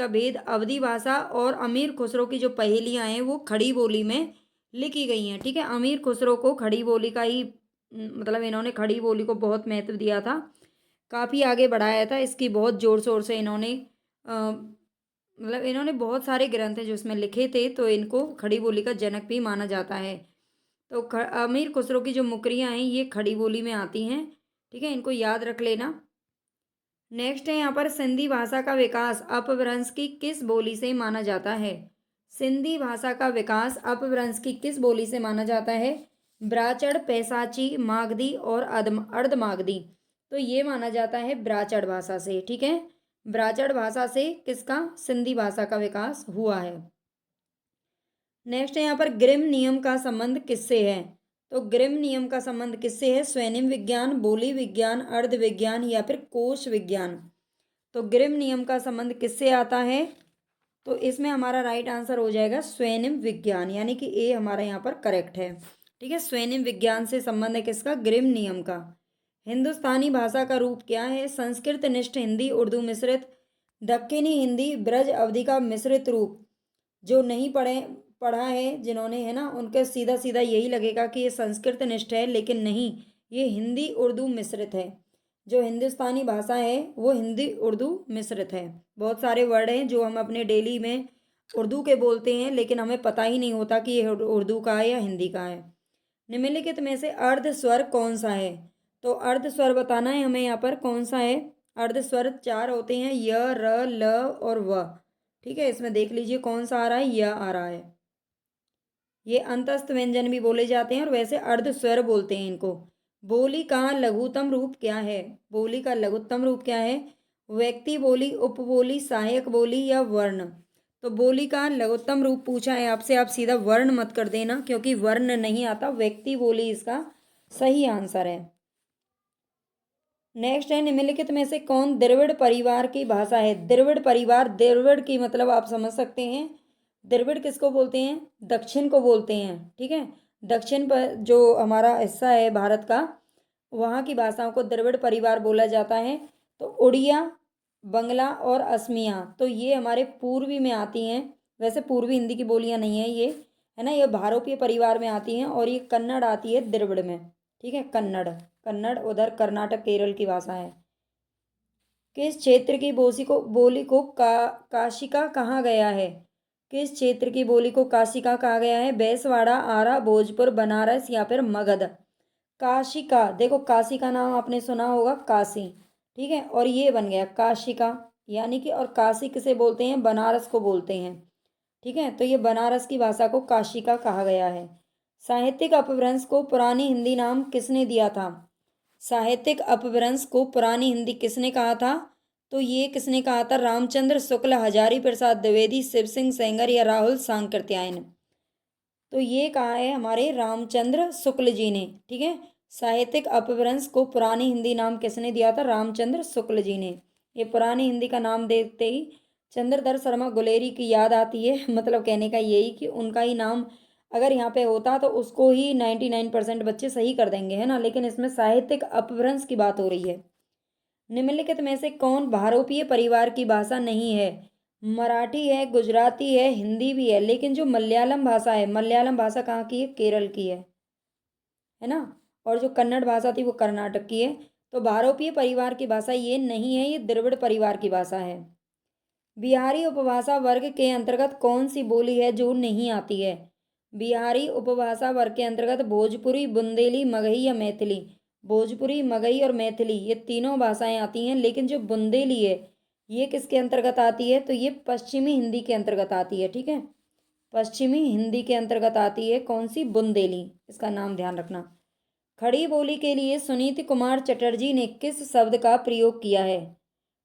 B: भेद अवधी भाषा, और अमीर खुसरो की जो पहेलियां हैं वो खड़ी बोली में लिखी गई हैं। ठीक है, अमीर खुसरो को खड़ी बोली का ही, मतलब इन्होंने खड़ी बोली को बहुत महत्व दिया था, काफ़ी आगे बढ़ाया था, इसकी बहुत ज़ोर शोर से इन्होंने मतलब इन्होंने बहुत सारे ग्रंथ हैं जो इसमें लिखे थे, तो इनको खड़ी बोली का जनक भी माना जाता है। तो अमीर खुसरो की जो मुकरियाँ हैं ये खड़ी बोली में आती हैं। ठीक है, इनको याद रख लेना। नेक्स्ट है यहाँ पर, सिंधी भाषा का विकास अपभ्रंश की किस बोली से माना जाता है। सिंधी भाषा का विकास अपभ्रंश की किस बोली से माना जाता है। ब्राचड़, पैसाची, मागधी और अर्धमागधी। तो ये माना जाता है ब्राचड़ भाषा से। ठीक है, ब्राचड़ भाषा से किसका, सिंधी भाषा का विकास हुआ है। नेक्स्ट है यहाँ पर, ग्रिम नियम का संबंध किससे है। तो ग्रिम नियम का संबंध किससे है, स्वनिम विज्ञान, बोली विज्ञान, अर्ध विज्ञान या फिर कोश विज्ञान। तो ग्रिम नियम का संबंध किससे आता है, तो इसमें हमारा राइट आंसर हो जाएगा स्वनिम विज्ञान, यानी कि ए हमारा यहाँ पर करेक्ट है। ठीक है, स्वनिम विज्ञान से संबंध है किसका, ग्रिम नियम का। हिंदुस्तानी भाषा का रूप क्या है, संस्कृत निष्ठ हिंदी, उर्दू मिश्रित, दक्कनी हिंदी, ब्रज अवधि का मिश्रित रूप। जो नहीं पढ़ा है जिन्होंने, है ना, उनका सीधा सीधा यही लगेगा कि ये संस्कृत निष्ठ है, लेकिन नहीं, ये हिंदी उर्दू मिश्रित है। जो हिंदुस्तानी भाषा है वो हिंदी उर्दू मिश्रित है। बहुत सारे वर्ड हैं जो हम अपने डेली में उर्दू के बोलते हैं, लेकिन हमें पता ही नहीं होता कि ये उर्दू का है या हिंदी का है। निम्नलिखित में से अर्ध स्वर कौन सा है। तो अर्ध स्वर बताना है हमें यहाँ पर, कौन सा है। अर्ध स्वर 4 होते हैं, य, र, ल और व। ठीक है, इसमें देख लीजिए कौन सा आ रहा है, य आ रहा है। ये अंतस्थ व्यंजन भी बोले जाते हैं और वैसे अर्ध स्वर बोलते हैं इनको। बोली का लघुत्तम रूप क्या है। बोली का लघुत्तम रूप क्या है, व्यक्ति बोली, उपबोली, सहायक बोली या वर्ण। तो बोली का लघुत्तम रूप पूछा है आपसे, आप सीधा वर्ण मत कर देना, क्योंकि वर्ण नहीं आता, व्यक्ति बोली इसका सही आंसर है। नेक्स्ट है, निम्नलिखित में से कौन द्रविड़ परिवार की भाषा है? द्रविड़ परिवार, द्रविड़ की मतलब आप समझ सकते हैं, द्रविड़ किसको बोलते हैं? दक्षिण को बोलते हैं, ठीक है। दक्षिण पर जो हमारा हिस्सा है भारत का, वहाँ की भाषाओं को द्रविड़ परिवार बोला जाता है। तो उड़िया, बंगला और असमिया, तो ये हमारे पूर्वी में आती हैं। वैसे पूर्वी हिंदी की बोलियां नहीं है ये, है ना, ये भारोपीय परिवार में आती हैं। और ये कन्नड़ आती है द्रविड़ में, ठीक है। कन्नड़, कन्नड़ उधर कर्नाटक केरल की भाषा है। किस क्षेत्र की बोली को काशिका कहा गया है? किस क्षेत्र की बोली को काशिका कहा गया है? बेसवाड़ा, आरा, भोजपुर, बनारस या फिर मगध। काशिका, देखो काशी का नाम आपने सुना होगा, काशी, ठीक है, और ये बन गया काशिका, यानी कि, और काशी किसे बोलते हैं? बनारस को बोलते हैं, ठीक है। तो ये बनारस की भाषा को काशिका कहा गया है। साहित्यिक अपभ्रंश को पुरानी हिंदी नाम किसने दिया था? साहित्यिक अपभ्रंश को पुरानी हिंदी किसने कहा था? तो ये किसने कहा था? रामचंद्र शुक्ल, हजारी प्रसाद द्विवेदी, शिव सिंह सेंगर या राहुल सांकृत्यायन। तो ये कहा है हमारे रामचंद्र शुक्ल जी ने, ठीक है। साहित्यिक अपभ्रंश को पुरानी हिंदी नाम किसने दिया था? रामचंद्र शुक्ल जी ने। ये पुरानी हिंदी का नाम देखते ही चंद्रधर शर्मा गुलेरी की याद आती है मतलब कहने का यही कि उनका ही नाम अगर यहाँ पे होता तो उसको ही 99% बच्चे सही कर देंगे, है ना, लेकिन इसमें साहित्यिक अपभ्रंश की बात हो रही है। निम्नलिखित में से कौन भारोपीय परिवार की भाषा नहीं है? मराठी है, गुजराती है, हिंदी भी है, लेकिन जो मलयालम भाषा है, मलयालम भाषा कहाँ की है? केरल की है ना। और जो कन्नड़ भाषा थी वो कर्नाटक की है। तो भारोपीय परिवार की भाषा ये नहीं है, ये द्रविड़ परिवार की भाषा है। बिहारी उपभाषा वर्ग के अंतर्गत कौन सी बोली है जो नहीं आती है? बिहारी उपभाषा वर्ग के अंतर्गत भोजपुरी, बुंदेली, मगही या मैथिली। भोजपुरी, मगही और मैथिली ये तीनों भाषाएं आती हैं, लेकिन जो बुंदेली है ये किसके अंतर्गत आती है? तो ये पश्चिमी हिंदी के अंतर्गत आती है, ठीक है। पश्चिमी हिंदी के अंतर्गत आती है कौन सी? बुंदेली, इसका नाम ध्यान रखना। खड़ी बोली के लिए सुनीत कुमार चटर्जी ने किस शब्द का प्रयोग किया है?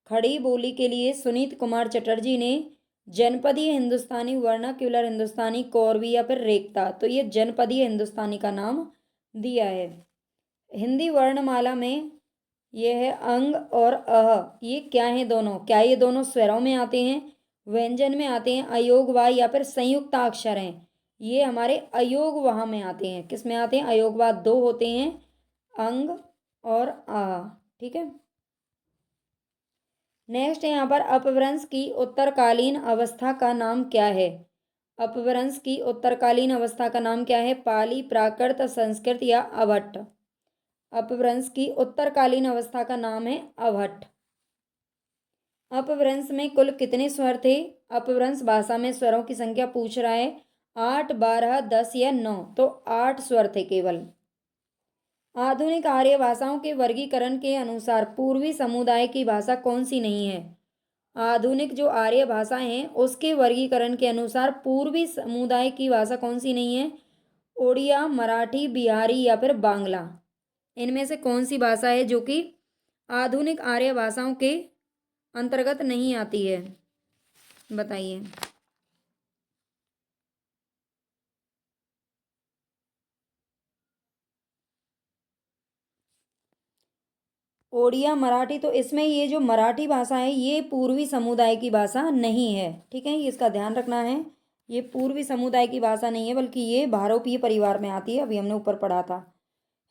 B: खड़ी बोली के लिए सुनीत कुमार चटर्जी ने जनपदीय हिंदुस्तानी, वर्नाक्युलर हिंदुस्तानी, कौरवी या फिर रेखता, तो ये जनपदीय हिंदुस्तानी का नाम दिया है। हिंदी वर्णमाला में ये है अंग और अह, ये क्या है दोनों? क्या ये दोनों स्वरों में आते हैं, व्यंजन में आते हैं, अयोगवाह या फिर संयुक्ताक्षर हैं? ये हमारे अयोगवाह में आते हैं। किस में आते हैं? अयोगवाह दो होते हैं, अंग और आह, ठीक है। नेक्स्ट है यहाँ पर, अपभ्रंश की उत्तरकालीन अवस्था का नाम क्या है? अपभ्रंश की उत्तरकालीन अवस्था का नाम क्या है? पाली, प्राकृत, संस्कृत या अभट्ट। अपभ्रंश की उत्तरकालीन अवस्था का नाम है अभट्ट। अपभ्रंश में कुल कितने स्वर थे? अपभ्रंश भाषा में स्वरों की संख्या पूछ रहा है, 8, 12, 10 या 9। तो 8 स्वर थे केवल। आधुनिक आर्य भाषाओं के वर्गीकरण के अनुसार पूर्वी समुदाय की भाषा कौन सी नहीं है? आधुनिक जो आर्य भाषा हैं उसके वर्गीकरण के अनुसार पूर्वी समुदाय की भाषा कौन सी नहीं है? ओडिया, मराठी, बिहारी या फिर बांग्ला। इनमें से कौन सी भाषा है जो कि आधुनिक आर्य भाषाओं के अंतर्गत नहीं आती है? बताइए। ओडिया, मराठी, तो इसमें ये जो मराठी भाषा है ये पूर्वी समुदाय की भाषा नहीं है, ठीक है, ये इसका ध्यान रखना है। ये पूर्वी समुदाय की भाषा नहीं है, बल्कि ये भारोपीय परिवार में आती है, अभी हमने ऊपर पढ़ा था।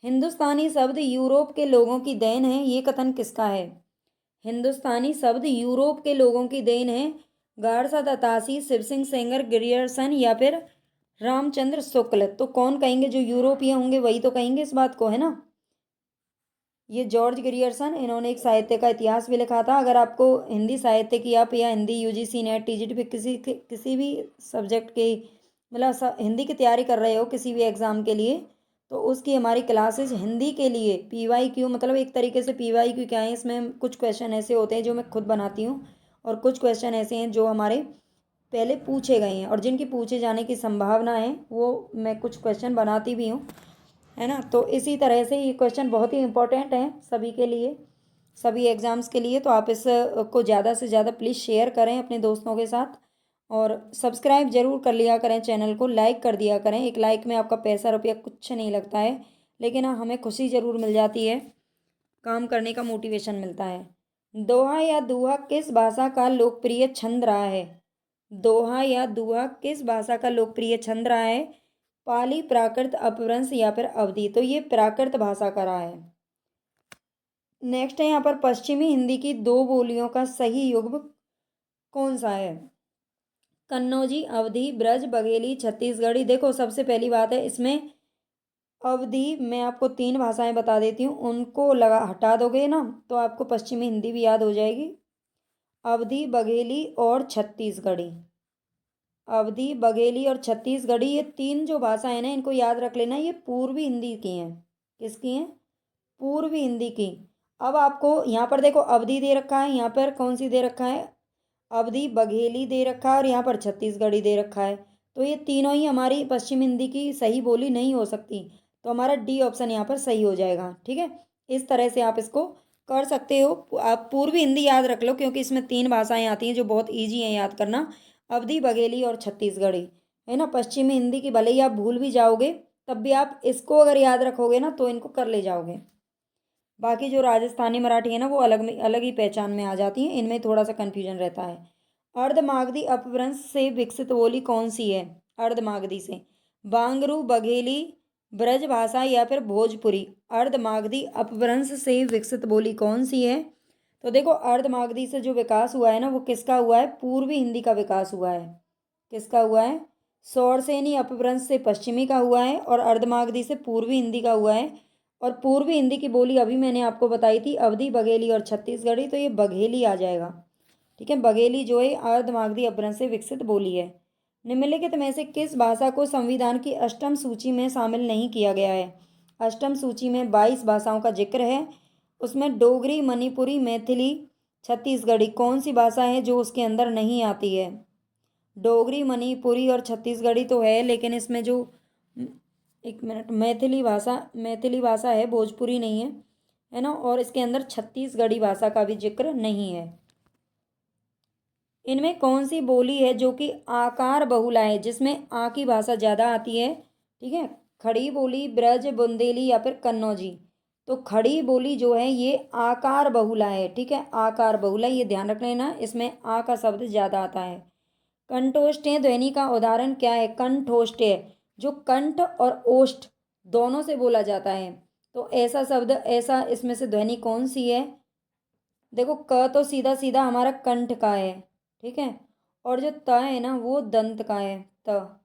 B: हिंदुस्तानी शब्द यूरोप के लोगों की देन है, ये कथन किसका है? हिंदुस्तानी शब्द यूरोप के लोगों की देन है। गारसा दत्तासी, शिव सिंह सेंगर, ग्रियर्सन या फिर रामचंद्र शुक्ल। तो कौन कहेंगे? जो यूरोपीय होंगे वही तो कहेंगे इस बात को, है ना। ये जॉर्ज ग्रियर्सन, इन्होंने एक साहित्य का इतिहास भी लिखा था। अगर आपको हिंदी साहित्य की आप या हिंदी यूजीसी नेट टीजीटी पे किसी भी सब्जेक्ट के मतलब हिंदी की तैयारी कर रहे हो किसी भी एग्ज़ाम के लिए, तो उसकी हमारी क्लासेज हिंदी के लिए PYQ, मतलब एक तरीके से PYQ क्या है, इसमें कुछ क्वेश्चन ऐसे होते हैं जो मैं खुद बनाती हूँ और कुछ क्वेश्चन ऐसे हैं जो हमारे पहले पूछे गए हैं और जिनकी पूछे जाने की संभावना है, वो मैं कुछ क्वेश्चन बनाती भी हूँ, है ना। तो इसी तरह से ये क्वेश्चन बहुत ही इंपॉर्टेंट है सभी के लिए, सभी एग्ज़ाम्स के लिए। तो आप इस को ज़्यादा से ज़्यादा प्लीज़ शेयर करें अपने दोस्तों के साथ और सब्सक्राइब जरूर कर लिया करें, चैनल को लाइक कर दिया करें। एक लाइक में आपका पैसा रुपया कुछ नहीं लगता है, लेकिन हाँ हमें खुशी ज़रूर मिल जाती है। काम करने का मोटिवेशन मिलता है। दोहा या दोहा किस भाषा का लोकप्रिय छंद रहा है? दोहा या दोहा किस भाषा का लोकप्रिय छंद रहा है? पाली, प्राकृत, अपभ्रंश या फिर अवधी। तो ये प्राकृत भाषा का रहा है। नेक्स्ट है यहाँ पर पश्चिमी हिंदी की दो बोलियों का सही युग्म कौन सा है? कन्नौजी, अवधी, ब्रज, बघेली, छत्तीसगढ़ी। देखो सबसे पहली बात है इसमें अवधि, मैं आपको 3 भाषाएं बता देती हूँ, उनको लगा हटा दोगे ना तो आपको पश्चिमी हिंदी भी याद हो जाएगी। अवधी, बघेली और छत्तीसगढ़ी। अवधी, बघेली और छत्तीसगढ़ी, ये 3 जो भाषा है ना इनको याद रख लेना, ये पूर्वी हिंदी की हैं। किसकी हैं? पूर्वी हिंदी की। अब आपको यहाँ पर देखो अवधी दे रखा है, यहाँ पर कौन सी दे रखा है? अवधी, बघेली दे रखा है और यहाँ पर छत्तीसगढ़ी दे रखा है। तो ये तीनों ही हमारी पश्चिम हिंदी की सही बोली नहीं हो सकती, तो हमारा डी ऑप्शन यहाँ पर सही हो जाएगा। ठीक है, इस तरह से आप इसको कर सकते हो। आप पूर्वी हिंदी याद रख लो क्योंकि इसमें 3 भाषाएं आती हैं जो बहुत ईजी हैं याद करना, अवधी, बघेली और छत्तीसगढ़ी, है ना। पश्चिमी हिंदी की भले ही आप भूल भी जाओगे तब भी आप इसको अगर याद रखोगे ना तो इनको कर ले जाओगे। बाकी जो राजस्थानी मराठी है ना वो अलग में अलग ही पहचान में आ जाती हैं, इनमें थोड़ा सा कन्फ्यूजन रहता है। अर्धमागधी अपभ्रंश से विकसित बोली कौन सी है? अर्धमागधी से बांगरू, बघेली, ब्रजभाषा या फिर भोजपुरी। अर्धमागधी अपभ्रंश से विकसित बोली कौन सी है? तो देखो अर्धमागधी से जो विकास हुआ है ना वो किसका हुआ है? पूर्वी हिंदी का विकास हुआ है। किसका हुआ है? सौरसेनी अपभ्रंश से पश्चिमी का हुआ है और अर्धमागधी से पूर्वी हिंदी का हुआ है। और पूर्वी हिंदी की बोली अभी मैंने आपको बताई थी अवधी, बघेली और छत्तीसगढ़ी, तो ये बघेली आ जाएगा। ठीक है, बघेली जो है अर्धमागधी अपभ्रंश से विकसित बोली है। निम्नलिखित में से किस भाषा को संविधान की अष्टम सूची में शामिल नहीं किया गया है? अष्टम सूची में 22 भाषाओं का जिक्र है, उसमें डोगरी, मणिपुरी, मैथिली, छत्तीसगढ़ी कौन सी भाषा है जो उसके अंदर नहीं आती है? डोगरी, मणिपुरी और छत्तीसगढ़ी तो है, लेकिन इसमें जो एक मिनट, मैथिली भाषा है, भोजपुरी नहीं है ना। और इसके अंदर छत्तीसगढ़ी भाषा का भी जिक्र नहीं है। इनमें कौन सी बोली है जो कि आकार बहुला है, जिसमें आ की भाषा ज़्यादा आती है? ठीक है, खड़ी बोली, ब्रज, बुंदेली या फिर कन्नौजी। तो खड़ी बोली जो है ये आकार बहुला है। ठीक है, आकार बहुला, ये ध्यान रख लेना, इसमें आ का शब्द ज़्यादा आता है। कंठोष्ठ्य ध्वनि का उदाहरण क्या है? कंठोष्ठ्य जो कंठ और ओष्ठ दोनों से बोला जाता है, तो ऐसा शब्द, ऐसा इसमें से ध्वनि कौन सी है? देखो क तो सीधा सीधा हमारा कंठ का है। ठीक है, और जो त है ना वो दंत का है, त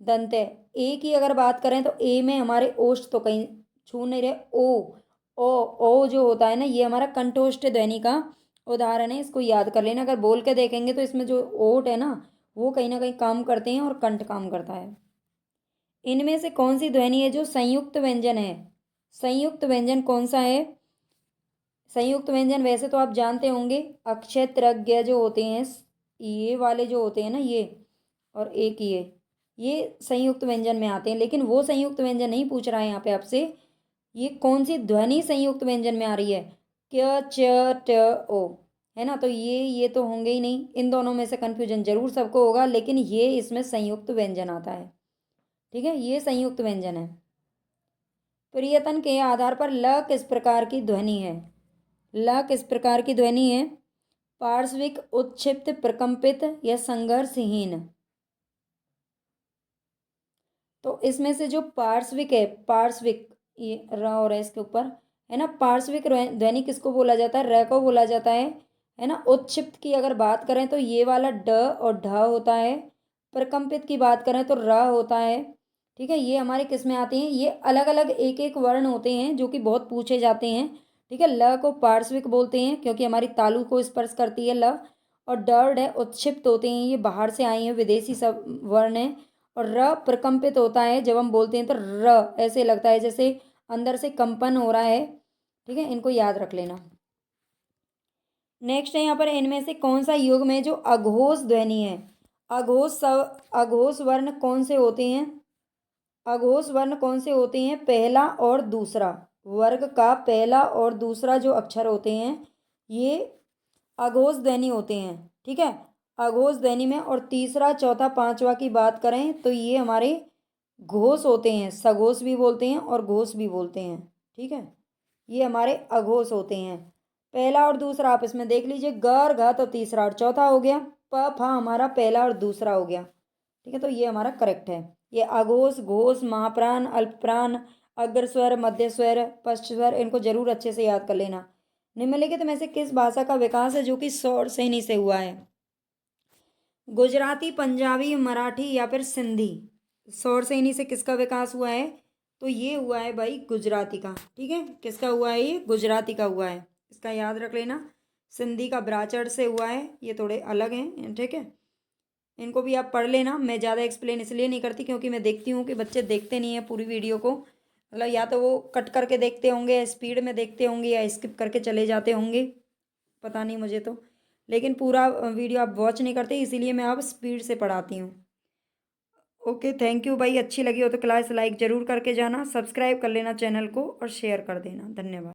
B: दंत है। ए की अगर बात करें तो ए में हमारे ओष्ठ तो कहीं छू नहीं रहे। ओ जो होता है ना ये हमारा कंठोष्ठ ध्वनि का उदाहरण है, इसको याद कर लेना। अगर बोल के देखेंगे तो इसमें जो ओठ है ना वो कहीं ना कहीं काम करते हैं और कंठ काम करता है। इनमें से कौन सी ध्वनि है जो संयुक्त व्यंजन है? संयुक्त व्यंजन कौन सा है? संयुक्त व्यंजन वैसे तो आप जानते होंगे, अक्षय तृग्य जो होते हैं, ये वाले जो होते हैं ना ये, और एक ये संयुक्त व्यंजन में आते हैं, लेकिन वो संयुक्त व्यंजन नहीं पूछ रहा है यहाँ पे आपसे। ये कौन सी ध्वनि संयुक्त व्यंजन में आ रही है? क, च, ट, ओ, है ना। तो ये तो होंगे ही नहीं, इन दोनों में से कन्फ्यूजन जरूर सबको होगा, लेकिन ये इसमें संयुक्त व्यंजन आता है। ठीक है, ये संयुक्त व्यंजन है। प्रियतन के आधार पर ल किस प्रकार की ध्वनि है? ल किस प्रकार की ध्वनि है? पार्श्विक, उत्क्षिप्त, प्रकंपित या संघर्षहीन। तो इसमें से जो पार्श्विक है, पार्श्विक, ये र और है इसके ऊपर, है ना। पार्श्विक ध्वनि किसको बोला जाता है? र को बोला जाता है ना। उत्क्षिप्त की अगर बात करें तो ये वाला ड और ढ होता है। प्रकंपित की बात करें तो र होता है। ठीक है, ये हमारे किस में आते हैं? ये अलग अलग एक एक वर्ण होते हैं जो कि बहुत पूछे जाते हैं। ठीक है, ल को पार्श्विक बोलते हैं क्योंकि हमारी तालु को स्पर्श करती है ल। और ड और ढ उत्क्षिप्त होते हैं, ये बाहर से आए हैं, विदेशी सब वर्ण है। और र प्रकंपित होता है, जब हम बोलते हैं तो र ऐसे लगता है जैसे अंदर से कंपन हो रहा है। ठीक है, इनको याद रख लेना। नेक्स्ट है यहाँ पर इनमें से कौन सा युग में जो अघोष ध्वनि है? अघोष वर्ण कौन से होते हैं? अघोष वर्ण कौन से होते हैं? पहला और दूसरा वर्ग का पहला और दूसरा जो अक्षर होते हैं ये अघोष ध्वनि होते हैं। ठीक है, अघोष ध्वनि में, और तीसरा, चौथा, पांचवा की बात करें तो ये हमारे घोष होते हैं। सघोष भी बोलते हैं और घोष भी बोलते हैं। ठीक है, ये हमारे अघोष होते हैं। पहला और दूसरा आप इसमें देख लीजिए, गर घ तो तीसरा और चौथा हो गया, प फा हमारा पहला और दूसरा हो गया। ठीक है, तो ये हमारा करेक्ट है। ये अघोष, घोष, महाप्राण, अल्पप्राण, अग्र स्वर, मध्य स्वर, पश्च स्वर, इनको जरूर अच्छे से याद कर लेना। निम्नलिखित में से किस भाषा का विकास है जो कि शौर सेनी से हुआ है? गुजराती, पंजाबी, मराठी या फिर सिंधी? शौर सेनी से किसका विकास हुआ है? तो ये हुआ है भाई गुजराती का। ठीक है, किसका हुआ है? ये गुजराती का हुआ है, इसका याद रख लेना। सिंधी का ब्राचड़ से हुआ है, ये थोड़े अलग हैं। ठीक है, इनको भी आप पढ़ लेना। मैं ज़्यादा एक्सप्लेन इसलिए नहीं करती क्योंकि मैं देखती हूँ कि बच्चे देखते नहीं हैं पूरी वीडियो को, मतलब या तो वो कट करके देखते होंगे, या स्पीड में देखते होंगे, या स्किप करके चले जाते होंगे, पता नहीं मुझे तो। लेकिन पूरा वीडियो आप वॉच नहीं करते, इसीलिए मैं आप स्पीड से पढ़ाती हूँ। ओके, थैंक यू भाई। अच्छी लगी हो तो क्लास लाइक ज़रूर करके जाना, सब्सक्राइब कर लेना चैनल को और शेयर कर देना। धन्यवाद।